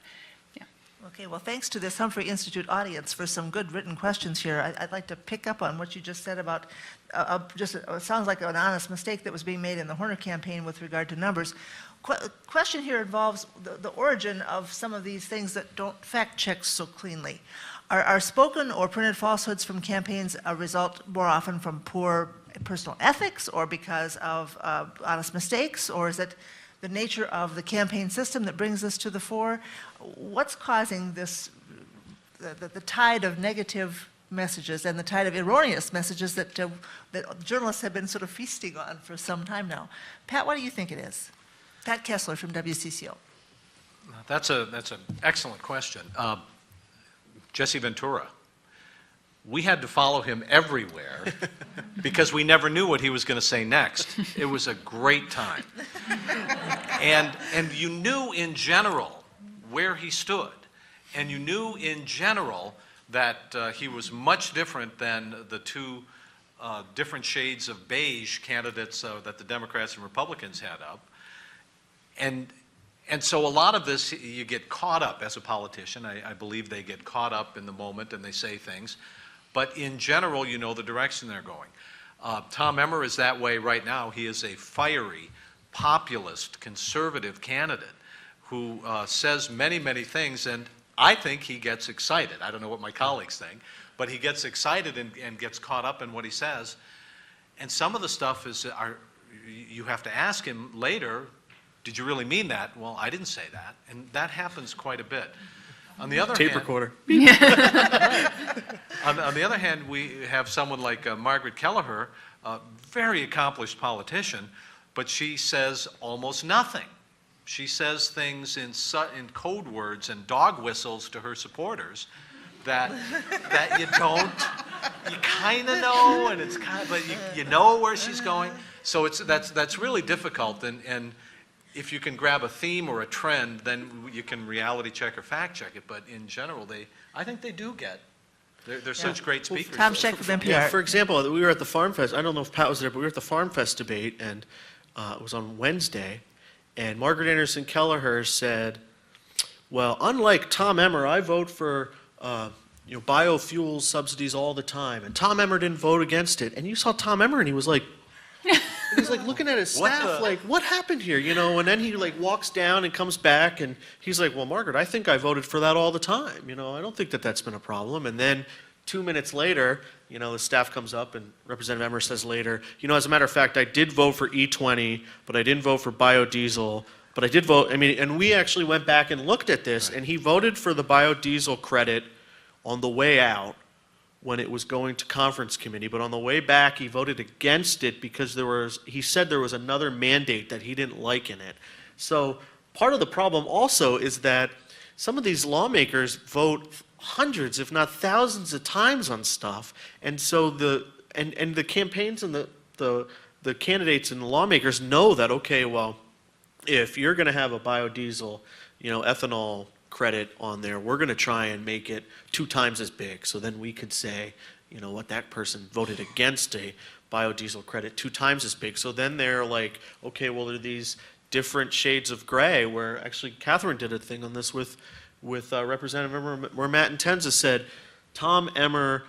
Okay, well, thanks to this Humphrey Institute audience for some good written questions here. I'd like to pick up on what you just said about it sounds like an honest mistake that was being made in the Horner campaign with regard to numbers. Question here involves the origin of some of these things that don't fact check so cleanly. Are spoken or printed falsehoods from campaigns a result more often from poor personal ethics or because of honest mistakes, or is it the nature of the campaign system that brings this to the fore? What's causing this, the tide of negative messages and the tide of erroneous messages that journalists have been sort of feasting on for some time now? Pat, what do you think it is? Pat Kessler from WCCO. That's an excellent question. Jesse Ventura. We had to follow him everywhere because we never knew what he was going to say next. It was a great time. And you knew in general where he stood. And you knew in general that he was much different than the two different shades of beige candidates that the Democrats and Republicans had up. And so a lot of this, you get caught up as a politician. I believe they get caught up in the moment and they say things. But in general, you know the direction they're going. Tom Emmer is that way right now. He is a fiery, populist, conservative candidate who says many, many things, and I think he gets excited. I don't know what my colleagues think, but he gets excited and gets caught up in what he says. And some of the stuff is, you have to ask him later, did you really mean that? Well, I didn't say that. And that happens quite a bit. On the other hand, Tape recorder. on the other hand, we have someone like Margaret Kelleher, a very accomplished politician, but she says almost nothing. She says things in code words and dog whistles to her supporters that you kind of know, and it's kind of, but you know where she's going. So that's really difficult, and if you can grab a theme or a trend, then you can reality check or fact check it. But in general, I think they do get. They're such great speakers. Tom Scheck from NPR. Yeah, for example, we were at the Farm Fest. I don't know if Pat was there, but we were at the Farm Fest debate, and it was on Wednesday. And Margaret Anderson Kelleher said, "Well, unlike Tom Emmer, I vote for biofuel subsidies all the time, and Tom Emmer didn't vote against it." And you saw Tom Emmer, and he was like. He's like looking at his staff, like, what happened here, And then he like walks down and comes back, and he's like, well, Margaret, I think I voted for that all the time, I don't think that's been a problem. And then 2 minutes later, the staff comes up, and Representative Emmer says later, as a matter of fact, I did vote for E20, but I didn't vote for biodiesel, but I did vote, and we actually went back and looked at this, and he voted for the biodiesel credit on the way out, when it was going to conference committee, but on the way back he voted against it because he said there was another mandate that he didn't like in it. So part of the problem also is that some of these lawmakers vote hundreds, if not thousands of times on stuff, and so the campaigns and the candidates and the lawmakers know that, okay, well, if you're going to have a biodiesel, ethanol credit on there, we're going to try and make it 2 times as big. So then we could say, what, that person voted against a biodiesel credit 2 times as big. So then they're like, okay, well, there are these different shades of gray, where actually Catherine did a thing on this with Representative Emmer, where Matt Intenza said, Tom Emmer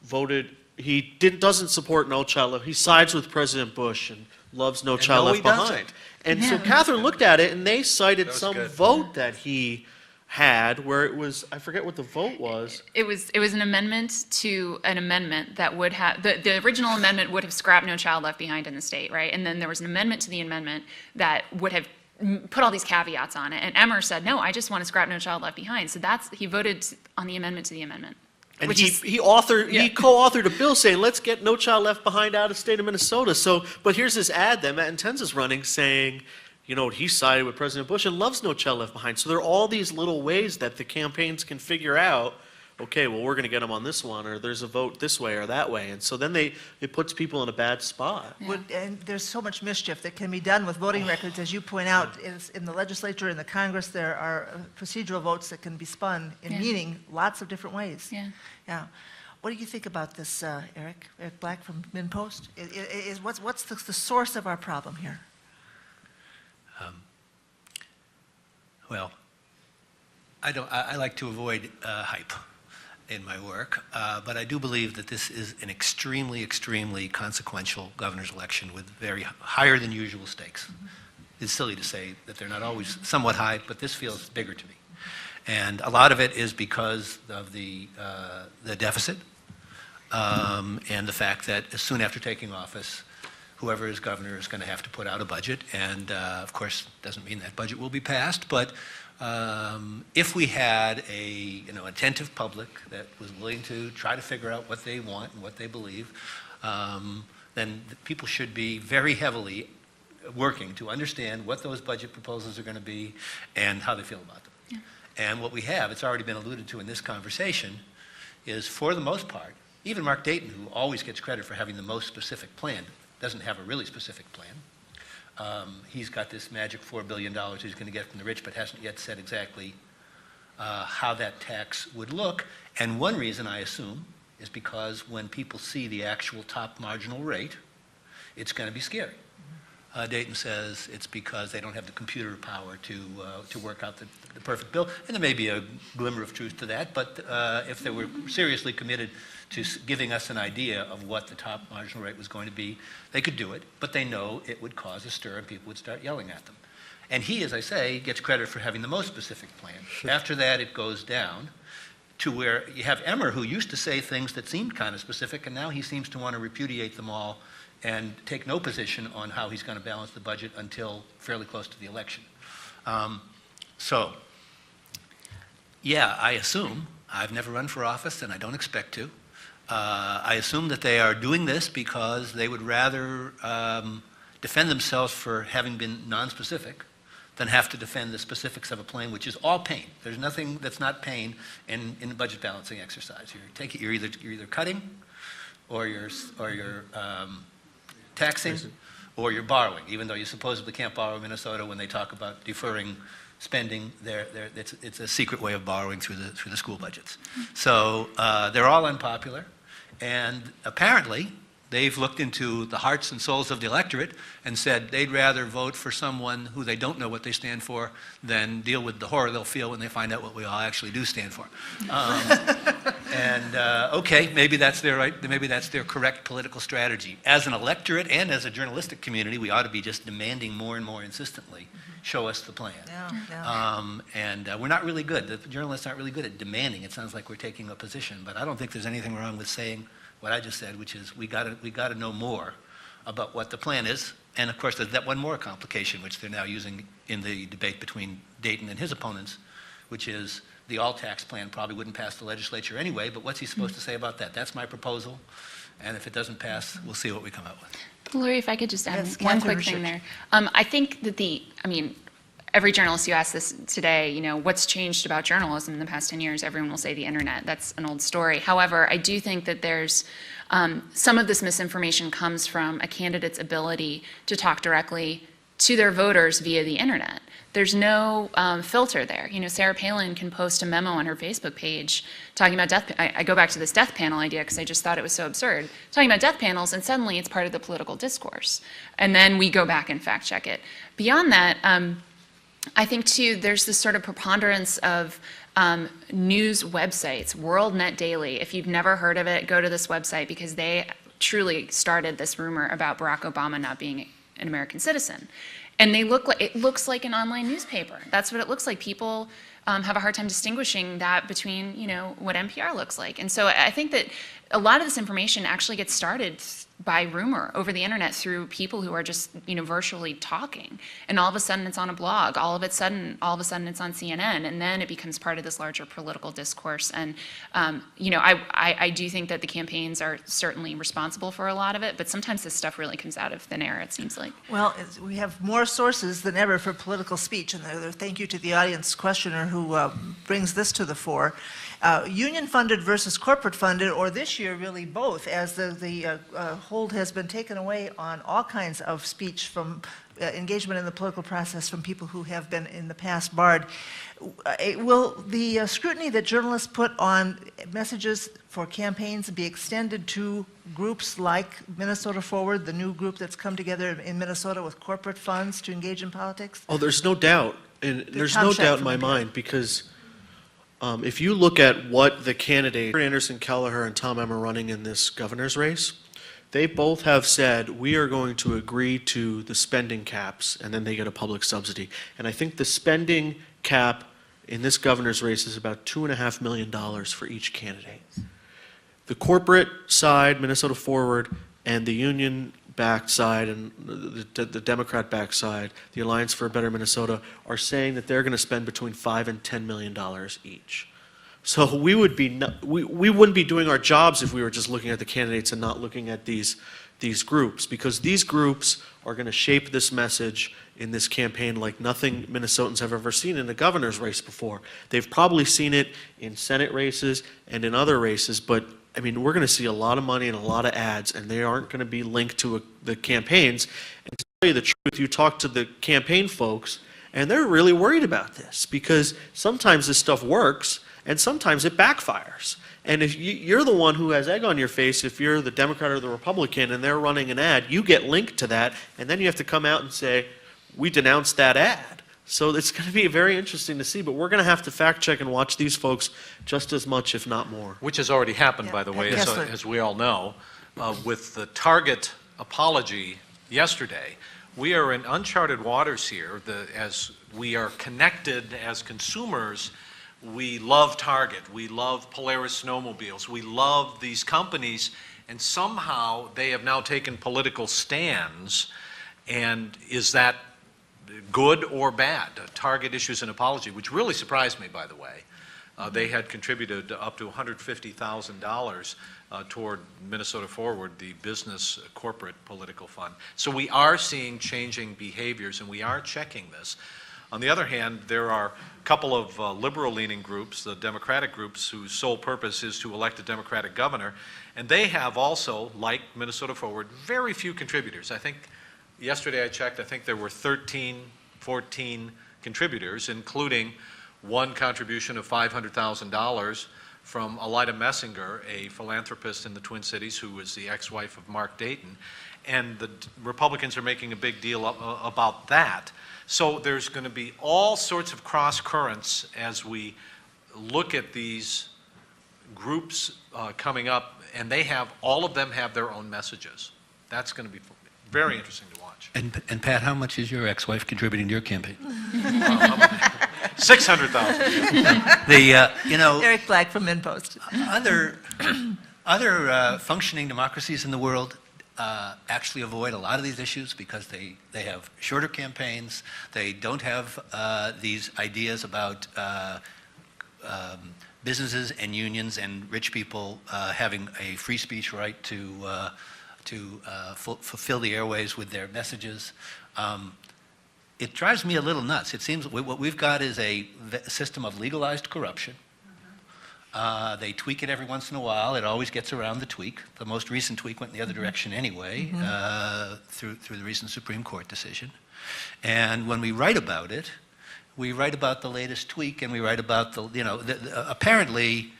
voted, he doesn't support No Child Left. He sides with President Bush and loves No Child Left Behind. And so Catherine looked at it, and they cited some vote that he had, where it was, I forget what the vote was. It was an amendment to an amendment that would have, the original amendment would have scrapped No Child Left Behind in the state, right? And then there was an amendment to the amendment that would have put all these caveats on it. And Emmer said, no, I just want to scrap No Child Left Behind. So he voted on the amendment to the amendment. And he co-authored a bill saying, let's get No Child Left Behind out of the state of Minnesota. So, but here's this ad that Matt Intenza's running saying, he sided with President Bush and loves No Child Left Behind. So there are all these little ways that the campaigns can figure out, okay, well, we're going to get them on this one, or there's a vote this way or that way. And so then it puts people in a bad spot. Yeah. And there's so much mischief that can be done with voting records. As you point out, in the legislature, in the Congress, there are procedural votes that can be spun in meaning lots of different ways. Yeah. What do you think about this, Eric? Eric Black from MinnPost? What's the source of our problem here? Well, I like to avoid hype in my work, but I do believe that this is an extremely, extremely consequential governor's election with very higher than usual stakes. It's silly to say that they're not always somewhat high, but this feels bigger to me. And a lot of it is because of the deficit and the fact that as soon after taking office, whoever is governor is going to have to put out a budget. And of course, doesn't mean that budget will be passed, but if we had a attentive public that was willing to try to figure out what they want and what they believe, then people should be very heavily working to understand what those budget proposals are going to be and how they feel about them. Yeah. And what we have, it's already been alluded to in this conversation, is for the most part, even Mark Dayton, who always gets credit for having the most specific plan, doesn't have a really specific plan. He's got this magic $4 billion he's going to get from the rich, but hasn't yet said exactly how that tax would look. And one reason, I assume, is because when people see the actual top marginal rate, it's going to be scary. Dayton says it's because they don't have the computer power to work out the perfect bill. And there may be a glimmer of truth to that, but if they were seriously committed to giving us an idea of what the top marginal rate was going to be, they could do it, but they know it would cause a stir and people would start yelling at them. And he, as I say, gets credit for having the most specific plan. After that, it goes down to where you have Emmer, who used to say things that seemed kind of specific, and now he seems to want to repudiate them all and take no position on how he's going to balance the budget until fairly close to the election. So, yeah, I assume, I've never run for office and I don't expect to, I assume that they are doing this because they would rather defend themselves for having been non-specific than have to defend the specifics of a plan, which is all pain. There's nothing that's not pain in the budget balancing exercise. You're either cutting or you're taxing, or you're borrowing, even though you supposedly can't borrow in Minnesota when they talk about deferring spending. It's a secret way of borrowing through the school budgets. So they're all unpopular, and apparently they've looked into the hearts and souls of the electorate and said they'd rather vote for someone who they don't know what they stand for than deal with the horror they'll feel when they find out what we all actually do stand for. Okay, maybe that's their correct political strategy. As an electorate and as a journalistic community, we ought to be just demanding more and more insistently, show us the plan. And we're not really good. The journalists aren't really good at demanding. It sounds like we're taking a position, but I don't think there's anything wrong with saying what I just said, which is we got to know more about what the plan is. And of course, there's that one more complication, which they're now using in the debate between Dayton and his opponents, which is the all-tax plan probably wouldn't pass the legislature anyway, but what's he supposed to say about that? That's my proposal, and if it doesn't pass, we'll see what we come up with. Lori, if I could just add Yes, one Catharine quick thing Richert. there. I think that every journalist you ask this today, what's changed about journalism in the past 10 years, everyone will say the internet. That's an old story. However, I do think that there's some of this misinformation comes from a candidate's ability to talk directly to their voters via the internet. There's no filter there. Sarah Palin can post a memo on her Facebook page talking about death. I go back to this death panel idea because I just thought it was so absurd. Talking about death panels, and suddenly it's part of the political discourse. And then we go back and fact check it. Beyond that, I think, too, there's this sort of preponderance of news websites, WorldNet Daily. If you've never heard of it, go to this website because they truly started this rumor about Barack Obama not being an American citizen. And it looks like an online newspaper. That's what it looks like. People have a hard time distinguishing that between, what NPR looks like. And so I think that a lot of this information actually gets started by rumor over the internet through people who are just, virtually talking. And all of a sudden it's on a blog. All of a sudden it's on CNN. And then it becomes part of this larger political discourse. And, I do think that the campaigns are certainly responsible for a lot of it, but sometimes this stuff really comes out of thin air, it seems like. Well, we have more sources than ever for political speech, and thank you to the audience questioner who brings this to the fore. Union-funded versus corporate-funded, or this year really both, as the hold has been taken away on all kinds of speech from engagement in the political process from people who have been in the past barred. Will the scrutiny that journalists put on messages for campaigns be extended to groups like Minnesota Forward, the new group that's come together in Minnesota with corporate funds to engage in politics? Oh, there's no doubt. And there's no Tom doubt Scheck in my from mind because if you look at what the candidates, Garrison Keillor and Tom Emmer running in this governor's race, they both have said, we are going to agree to the spending caps, and then they get a public subsidy. And I think the spending cap in this governor's race is about $2.5 million for each candidate. The corporate side, Minnesota Forward, and the union-backed side and the Democrat-backed side, the Alliance for a Better Minnesota, are saying that they're going to spend between $5 and $10 million each. So we wouldn't be doing our jobs if we were just looking at the candidates and not looking at these groups, because these groups are going to shape this message in this campaign like nothing Minnesotans have ever seen in a governor's race before. They've probably seen it in Senate races and in other races, but I mean, we're going to see a lot of money and a lot of ads, and they aren't going to be linked to the campaigns. And to tell you the truth, you talk to the campaign folks, and they're really worried about this, because sometimes this stuff works, and sometimes it backfires. And if you're the one who has egg on your face, if you're the Democrat or the Republican, and they're running an ad, you get linked to that, and then you have to come out and say, we denounced that ad. So it's going to be very interesting to see, but we're going to have to fact check and watch these folks just as much, if not more. Which has already happened, by the way, as we all know, with the Target apology yesterday. We are in uncharted waters here. As we are connected as consumers, we love Target, we love Polaris snowmobiles, we love these companies, and somehow they have now taken political stands. And is that good or bad? Target issues an apology, which really surprised me, by the way. They had contributed up to $150,000 toward Minnesota Forward, the business corporate political fund. So we are seeing changing behaviors, and we are checking this. On the other hand, there are a couple of liberal-leaning groups, the Democratic groups, whose sole purpose is to elect a Democratic governor, and they have also, like Minnesota Forward, very few contributors. I think yesterday I checked, I think there were 13, 14 contributors, including one contribution of $500,000 from Elida Messinger, a philanthropist in the Twin Cities who is the ex-wife of Mark Dayton. And the Republicans are making a big deal about that. So there's going to be all sorts of cross currents as we look at these groups coming up, and all of them have their own messages. That's going to be very interesting to watch. And Pat, how much is your ex-wife contributing to your campaign? $600,000. Eric Black from MinnPost. Other functioning democracies in the world actually avoid a lot of these issues because they have shorter campaigns. They don't have these ideas about businesses and unions and rich people having a free speech right to fulfill the airways with their messages. It drives me a little nuts. It seems what we've got is a system of legalized corruption. They tweak it every once in a while. It always gets around the tweak. The most recent tweak went in the other direction anyway, through the recent Supreme Court decision. And when we write about it, we write about the latest tweak, and we write about apparently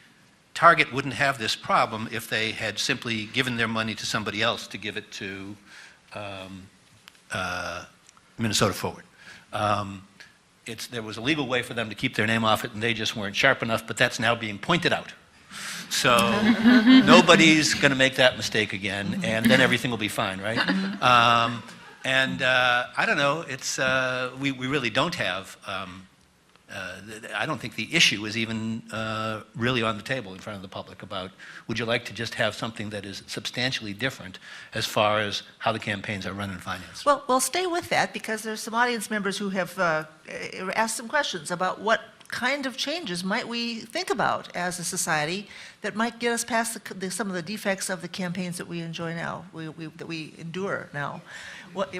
Target wouldn't have this problem if they had simply given their money to somebody else to give it to Minnesota Forward. There was a legal way for them to keep their name off it, and they just weren't sharp enough, but that's now being pointed out. So nobody's going to make that mistake again, and then everything will be fine, right? I don't know, we really don't have, I don't think the issue is even really on the table in front of the public about, would you like to just have something that is substantially different as far as how the campaigns are run and financed? Well, stay with that, because there's some audience members who have asked some questions about what kind of changes might we think about as a society that might get us past some of the defects of the campaigns that we enjoy now, that we endure now. What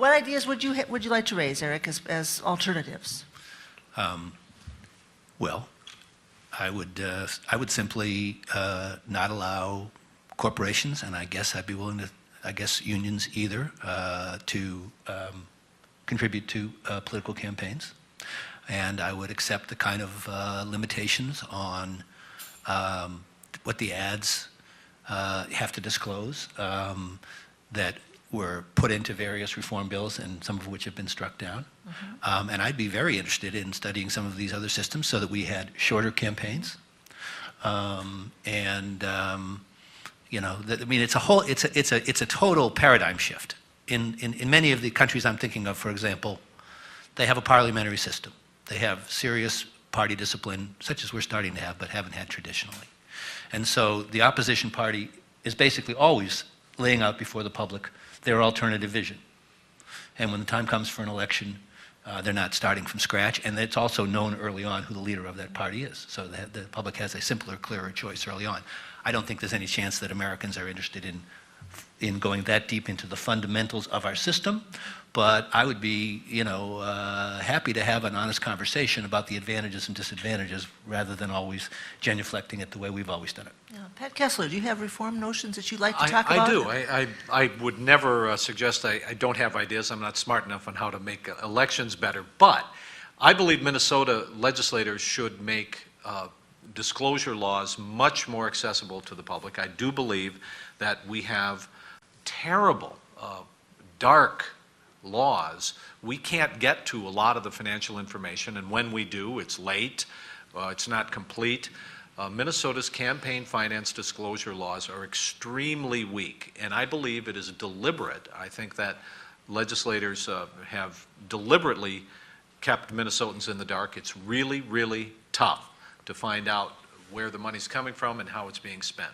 ideas would you like to raise, Eric, as alternatives? Well, I would simply not allow corporations, and I guess I'd be willing to, unions either, to contribute to political campaigns. And I would accept the kind of limitations on what the ads have to disclose, that were put into various reform bills, and some of which have been struck down. And I'd be very interested in studying some of these other systems so that we had shorter campaigns. You know, I mean, it's a total paradigm shift. In many of the countries I'm thinking of, for example, they have a parliamentary system. They have serious party discipline, such as we're starting to have, but haven't had traditionally. And so the opposition party is basically always laying out before the public their alternative vision. And when the time comes for an election, they're not starting from scratch, and it's also known early on who the leader of that party is. So the public has a simpler, clearer choice early on. I don't think there's any chance that Americans are interested in going that deep into the fundamentals of our system, but I would be, you know, happy to have an honest conversation about the advantages and disadvantages rather than always genuflecting it the way we've always done it. Yeah. Pat Kessler, do you have reform notions that you'd like to talk about? I do. I would never suggest I don't have ideas. I'm not smart enough on how to make elections better. But I believe Minnesota legislators should make disclosure laws much more accessible to the public. I do believe that we have terrible, dark laws. We can't get to a lot of the financial information, and when we do, it's late, it's not complete. Minnesota's campaign finance disclosure laws are extremely weak, and I believe it is deliberate. I think that legislators have deliberately kept Minnesotans in the dark. It's really, really tough to find out where the money's coming from and how it's being spent.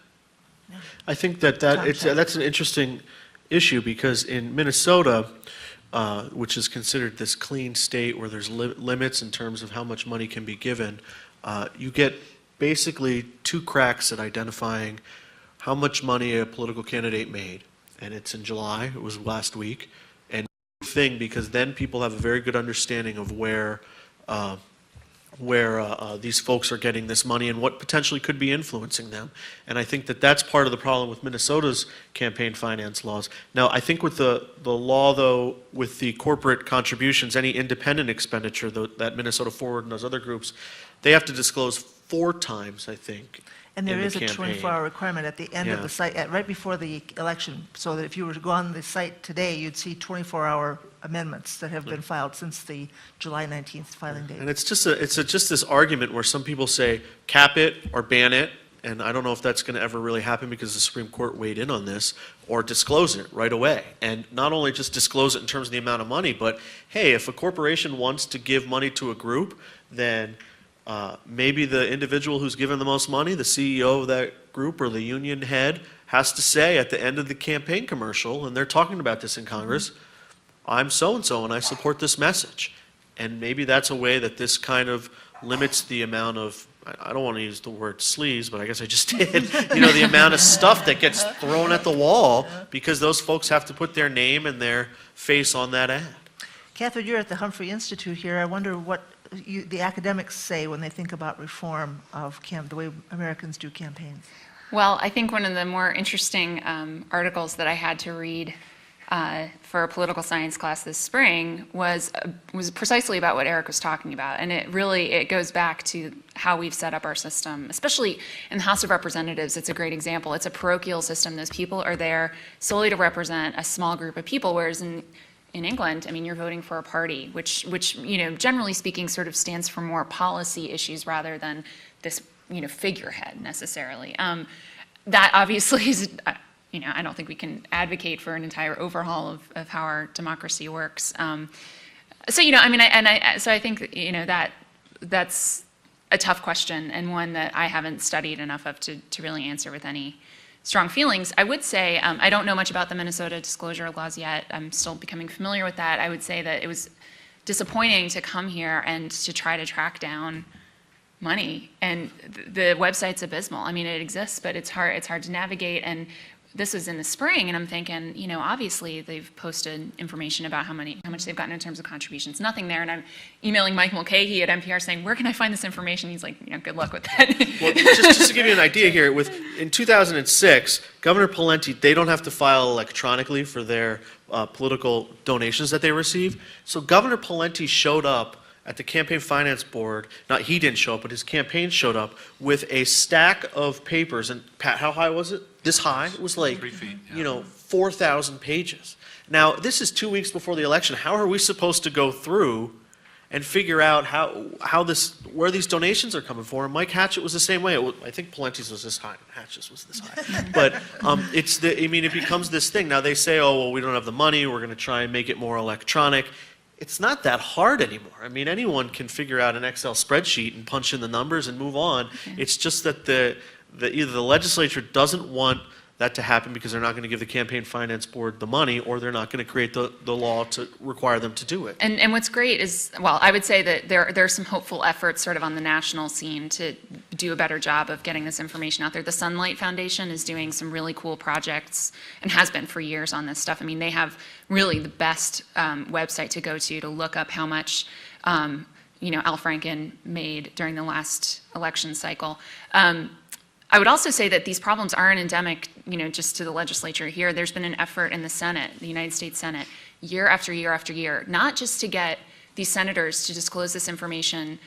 I think that's an interesting issue because in Minnesota, which is considered this clean state where there's limits in terms of how much money can be given, you get basically two cracks at identifying how much money a political candidate made. And it's in July, it was last week, and thing because then people have a very good understanding of where these folks are getting this money and what potentially could be influencing them. And I think that that's part of the problem with Minnesota's campaign finance laws. Now, I think with the law, though, with the corporate contributions, any independent expenditure that Minnesota Forward and those other groups, they have to disclose 4 times, I think. And there in the is a campaign. 24-hour requirement at the end of the site, right before the election, so that if you were to go on the site today, you'd see 24-hour amendments that have been filed since the July 19th filing date. And it's just this argument where some people say cap it or ban it, and I don't know if that's going to ever really happen because the Supreme Court weighed in on this, or disclose it right away. And not only just disclose it in terms of the amount of money, but hey, if a corporation wants to give money to a group, then maybe the individual who's given the most money, the CEO of that group or the union head, has to say at the end of the campaign commercial, and they're talking about this in Congress, I'm so-and-so and I support this message. And maybe that's a way that this kind of limits the amount of, I don't want to use the word sleaze, but I guess I just did, you know, the amount of stuff that gets thrown at the wall because those folks have to put their name and their face on that ad. Catherine, you're at the Humphrey Institute here. I wonder what the academics say when they think about reform of the way Americans do campaigns. Well, I think one of the more interesting articles that I had to read for a political science class this spring was precisely about what Eric was talking about, and it goes back to how we've set up our system, especially in the House of Representatives. It's a great example. It's a parochial system. Those people are there solely to represent a small group of people, whereas in England, I mean, you're voting for a party, which you know, generally speaking, sort of stands for more policy issues rather than this, you know, figurehead necessarily. That obviously is, you know, I don't think we can advocate for an entire overhaul of how our democracy works. So, you know, I mean, so I think, you know, that's a tough question and one that I haven't studied enough of to really answer with any strong feelings. I would say, I don't know much about the Minnesota disclosure laws yet. I'm still becoming familiar with that. I would say that it was disappointing to come here and to try to track down money. And the website's abysmal. I mean, it exists, but it's hard to navigate. And this was in the spring, and I'm thinking, you know, obviously they've posted information about how much they've gotten in terms of contributions. Nothing there, and I'm emailing Mike Mulcahy at NPR saying, where can I find this information? He's like, you know, good luck with that. Well, just to give you an idea here, in 2006, Governor Pawlenty, they don't have to file electronically for their political donations that they receive. So Governor Pawlenty showed up at the Campaign Finance Board, not he didn't show up, but his campaign showed up with a stack of papers. And Pat, how high was it? This high? It was like, 3 feet, yeah. you know, 4,000 pages. Now, this is 2 weeks before the election. How are we supposed to go through and figure out where these donations are coming from? And Mike Hatchett was the same way. I think Pawlenty's was this high, Hatchett's was this high. But it becomes this thing. Now they say, oh, well, we don't have the money. We're going to try and make it more electronic. It's not that hard anymore. I mean, anyone can figure out an Excel spreadsheet and punch in the numbers and move on. Okay. It's just that either the legislature doesn't want that to happen because they're not going to give the Campaign Finance Board the money, or they're not going to create the law to require them to do it. And what's great is, well, I would say that there are some hopeful efforts sort of on the national scene to do a better job of getting this information out there. The Sunlight Foundation is doing some really cool projects and has been for years on this stuff. I mean, they have really the best website to go to look up how much Al Franken made during the last election cycle. I would also say that these problems aren't endemic, just to the legislature here. There's been an effort in the Senate, the United States Senate, year after year after year, not just to get these senators to disclose this information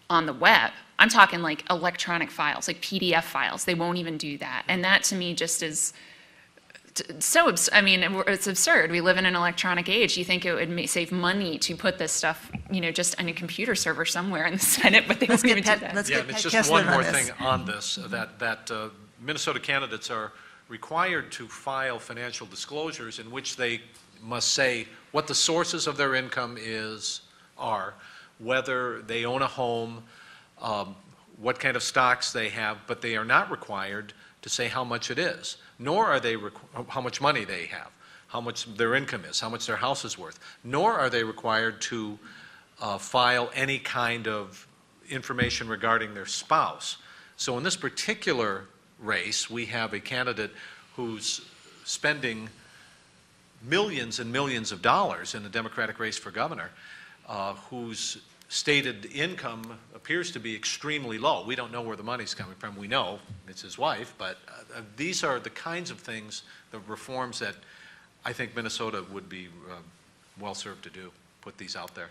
on the web. I'm talking like electronic files, like PDF files. They won't even do that. And that to me just is so, it's absurd. We live in an electronic age. You think it would save money to put this stuff, just on a computer server somewhere in the Senate, but they won't even do that. It's just one more thing on this, that Minnesota candidates are required to file financial disclosures in which they must say what the sources of their income are, whether they own a home, what kind of stocks they have, but they are not required to say how much it is, nor are they how much money they have, how much their income is, how much their house is worth, nor are they required to file any kind of information regarding their spouse. So in this particular race, we have a candidate who's spending millions and millions of dollars in the Democratic race for governor, whose stated income appears to be extremely low. We don't know where the money's coming from. We know it's his wife, but these are the kinds of things, the reforms that I think Minnesota would be well served to do, put these out there.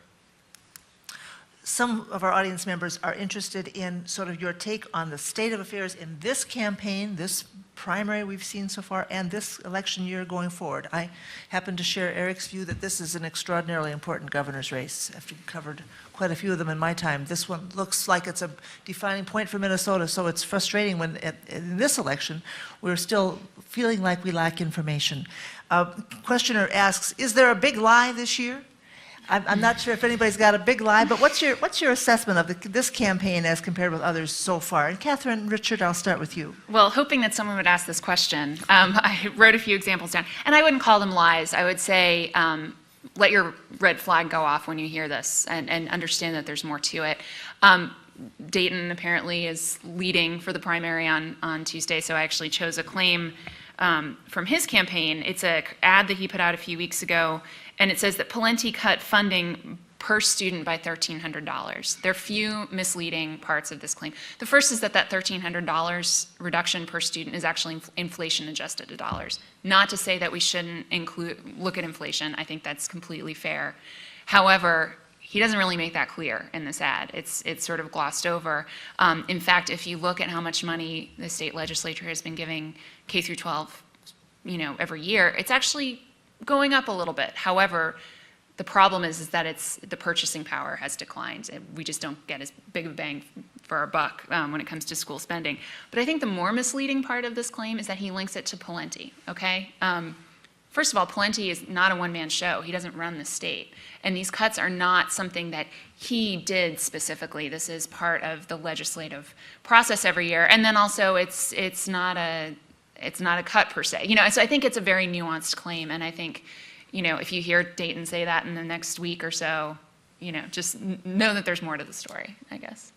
Some of our audience members are interested in sort of your take on the state of affairs in this campaign, this primary we've seen so far, and this election year going forward. I happen to share Eric's view that this is an extraordinarily important governor's race. I've covered quite a few of them in my time. This one looks like it's a defining point for Minnesota, so it's frustrating when in this election we're still feeling like we lack information. Questioner asks, is there a big lie this year? I'm not sure if anybody's got a big lie, but what's your assessment of this campaign as compared with others so far? And Catharine Richert, I'll start with you. Well, hoping that someone would ask this question, I wrote a few examples down, and I wouldn't call them lies. I would say let your red flag go off when you hear this, and understand that there's more to it. Dayton apparently is leading for the primary on Tuesday, so I actually chose a claim from his campaign. It's an ad that he put out a few weeks ago, and it says that Pawlenty cut funding per student by $1,300. There are few misleading parts of this claim. The first is that $1,300 reduction per student is actually inflation-adjusted dollars. Not to say that we shouldn't look at inflation. I think that's completely fair. However, he doesn't really make that clear in this ad. It's sort of glossed over. In fact, if you look at how much money the state legislature has been giving K through 12, every year, it's actually going up a little bit. However, the problem is that the purchasing power has declined. We just don't get as big of a bang for our buck when it comes to school spending. But I think the more misleading part of this claim is that he links it to Pawlenty, okay? First of all, Pawlenty is not a one-man show. He doesn't run the state. And these cuts are not something that he did specifically. This is part of the legislative process every year. And then also it's not a cut per se. So I think it's a very nuanced claim. And I think, if you hear Dayton say that in the next week or so, just know that there's more to the story, I guess.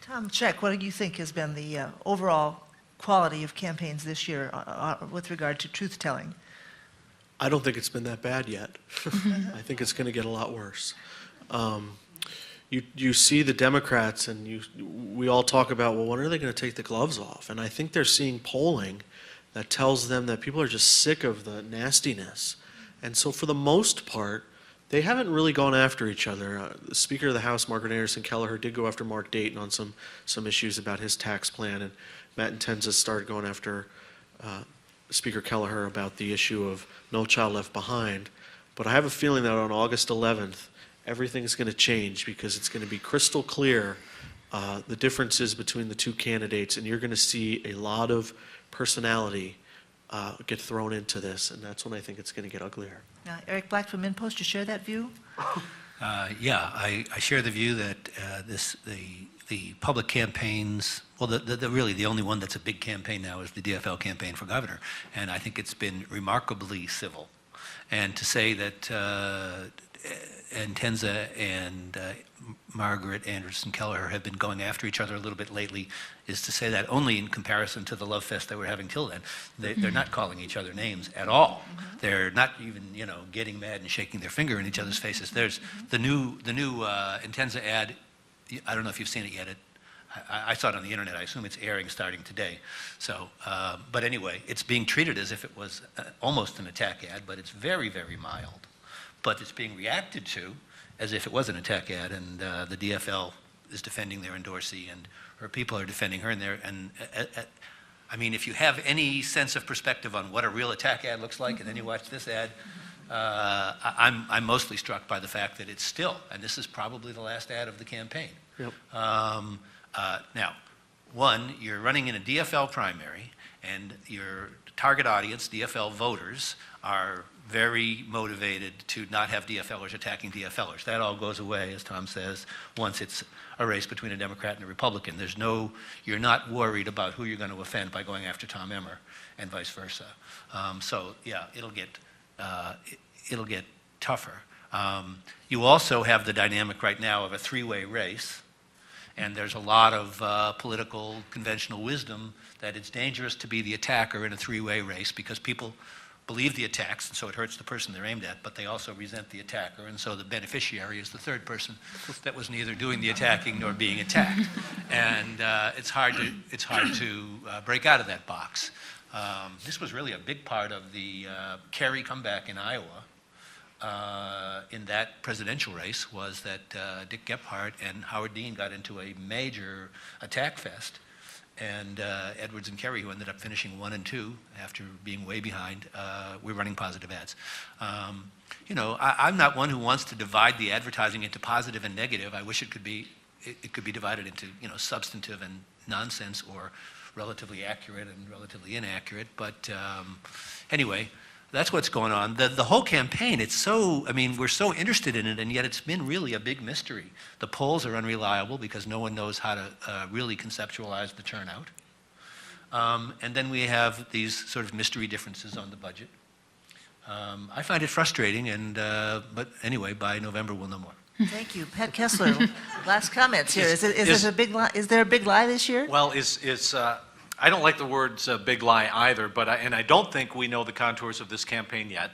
Tom Scheck, what do you think has been the overall quality of campaigns this year with regard to truth-telling? I don't think it's been that bad yet. I think it's going to get a lot worse. You see the Democrats, and we all talk about, well, when are they going to take the gloves off? And I think they're seeing polling that tells them that people are just sick of the nastiness. And so for the most part, they haven't really gone after each other. The Speaker of the House, Margaret Anderson Kelleher, did go after Mark Dayton on some issues about his tax plan, and Matt Intenza started going after Speaker Kelleher about the issue of No Child Left Behind, but I have a feeling that on August 11th, everything's going to change because it's going to be crystal clear the differences between the two candidates, and you're going to see a lot of personality get thrown into this, and that's when I think it's going to get uglier. Eric Black from MinnPost, you share that view? Yeah, I share the view that the public campaigns, well, really the only one that's a big campaign now is the DFL campaign for governor, and I think it's been remarkably civil. And to say that Intenza and Margaret Anderson Keillor have been going after each other a little bit lately is to say that only in comparison to the love fest they were having till then. They're not calling each other names at all. They're not even, getting mad and shaking their finger in each other's faces. There's the new Intenza ad. I don't know if you've seen it yet. I saw it on the internet. I assume it's airing starting today. So, but anyway, it's being treated as if it was almost an attack ad, but it's very, very mild. But it's being reacted to as if it was an attack ad, and the DFL is defending their endorsee, and her people are defending her. I mean, if you have any sense of perspective on what a real attack ad looks like, and then you watch this ad, I'm mostly struck by the fact that it's still, and this is probably the last ad of the campaign. Yep. Now, one, you're running in a DFL primary, and your target audience, DFL voters, are very motivated to not have DFLers attacking DFLers. That all goes away, as Tom says, once it's a race between a Democrat and a Republican. You're not worried about who you're going to offend by going after Tom Emmer, and vice versa. So yeah, it'll get tougher. You also have the dynamic right now of a three-way race, and there's a lot of political conventional wisdom that it's dangerous to be the attacker in a three-way race because people believe the attacks, and so it hurts the person they're aimed at, but they also resent the attacker, and so the beneficiary is the third person that was neither doing the attacking nor being attacked. And it's hard to break out of that box. This was really a big part of the Kerry comeback in Iowa. In that presidential race was that Dick Gephardt and Howard Dean got into a major attack fest, and Edwards and Kerry, who ended up finishing 1 and 2 after being way behind, we're running positive ads. I'm not one who wants to divide the advertising into positive and negative. I wish it could be divided into substantive and nonsense, or relatively accurate and relatively inaccurate. But anyway, that's what's going on. The whole campaign, we're so interested in it, and yet it's been really a big mystery. The polls are unreliable because no one knows how to really conceptualize the turnout. And then we have these sort of mystery differences on the budget. I find it frustrating, but anyway, by November we'll know more. Thank you. Pat Kessler, last comments here. Is there a big lie this year? Well, I don't like the words big lie either, and I don't think we know the contours of this campaign yet.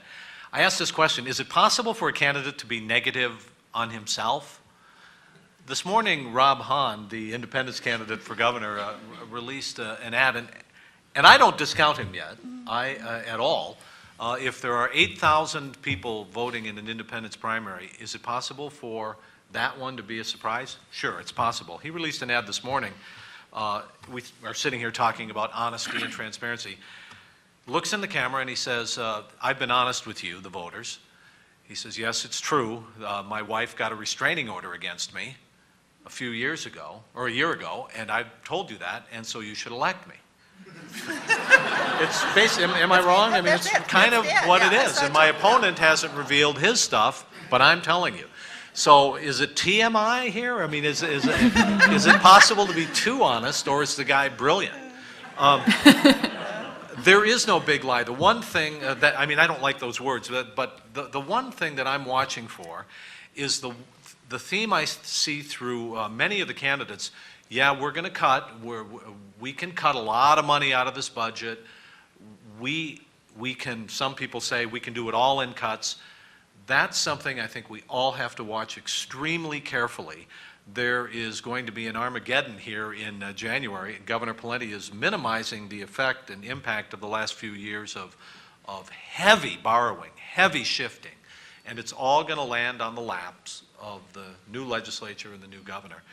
I asked this question: is it possible for a candidate to be negative on himself? This morning, Rob Hahn, the independence candidate for governor, released an ad, and I don't discount him yet, at all. If there are 8,000 people voting in an independence primary, is it possible for that one to be a surprise? Sure, it's possible. He released an ad this morning. We are sitting here talking about honesty and transparency. Looks in the camera and he says, I've been honest with you, the voters. He says, yes, it's true. My wife got a restraining order against me a few years ago, or a year ago, and I've told you that, and so you should elect me. It's basically, am I wrong? I mean, it's kind of what it is. And my opponent hasn't revealed his stuff, but I'm telling you. So is it TMI here? I mean, is it possible to be too honest, or is the guy brilliant? There is no big lie. The one thing I don't like those words, but the one thing that I'm watching for is the theme I see through many of the candidates. Yeah, we're going to cut. We can cut a lot of money out of this budget. We can. Some people say we can do it all in cuts. That's something I think we all have to watch extremely carefully. There is going to be an Armageddon here in January. Governor Pawlenty is minimizing the effect and impact of the last few years of heavy borrowing, heavy shifting And it's all going to land on the laps of the new legislature and the new governor.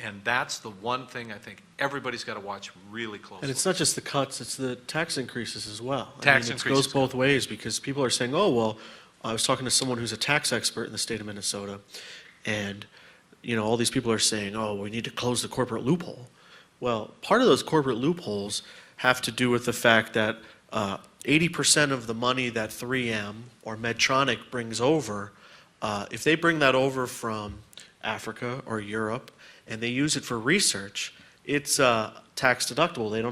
And that's the one thing I think everybody's got to watch really closely. And it's not just the cuts, it's the tax increases as well. Tax It increases, goes both ways, because people are saying, oh, well, I was talking to someone who's a tax expert in the state of Minnesota, and, all these people are saying, oh, we need to close the corporate loophole. Well, part of those corporate loopholes have to do with the fact that 80% of the money that 3M or Medtronic brings over, if they bring that over from Africa or Europe and they use it for research, it's tax deductible. They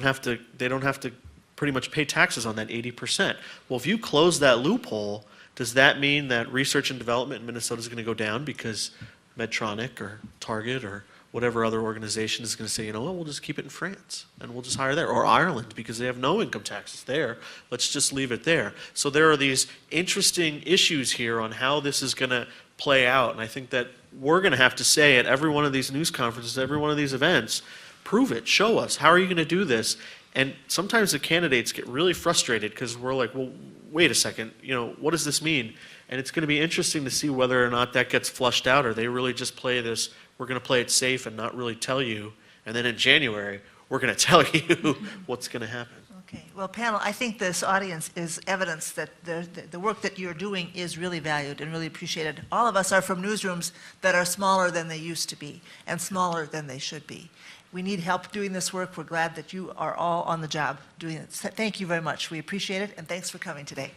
don't have to pretty much pay taxes on that 80%. Well, if you close that loophole, does that mean that research and development in Minnesota is going to go down because Medtronic or Target or whatever other organization is going to say, we'll just keep it in France and we'll just hire there, or Ireland because they have no income taxes there. Let's just leave it there. So there are these interesting issues here on how this is going to play out, and I think that we're going to have to say at every one of these news conferences, every one of these events, prove it, show us, how are you going to do this? And sometimes the candidates get really frustrated because we're like, well, wait a second, what does this mean? And it's going to be interesting to see whether or not that gets flushed out, or they really just play this, we're going to play it safe and not really tell you, and then in January, we're going to tell you what's going to happen. Okay, well, panel, I think this audience is evidence that the work that you're doing is really valued and really appreciated. All of us are from newsrooms that are smaller than they used to be and smaller than they should be. We need help doing this work. We're glad that you are all on the job doing it. Thank you very much. We appreciate it, and thanks for coming today.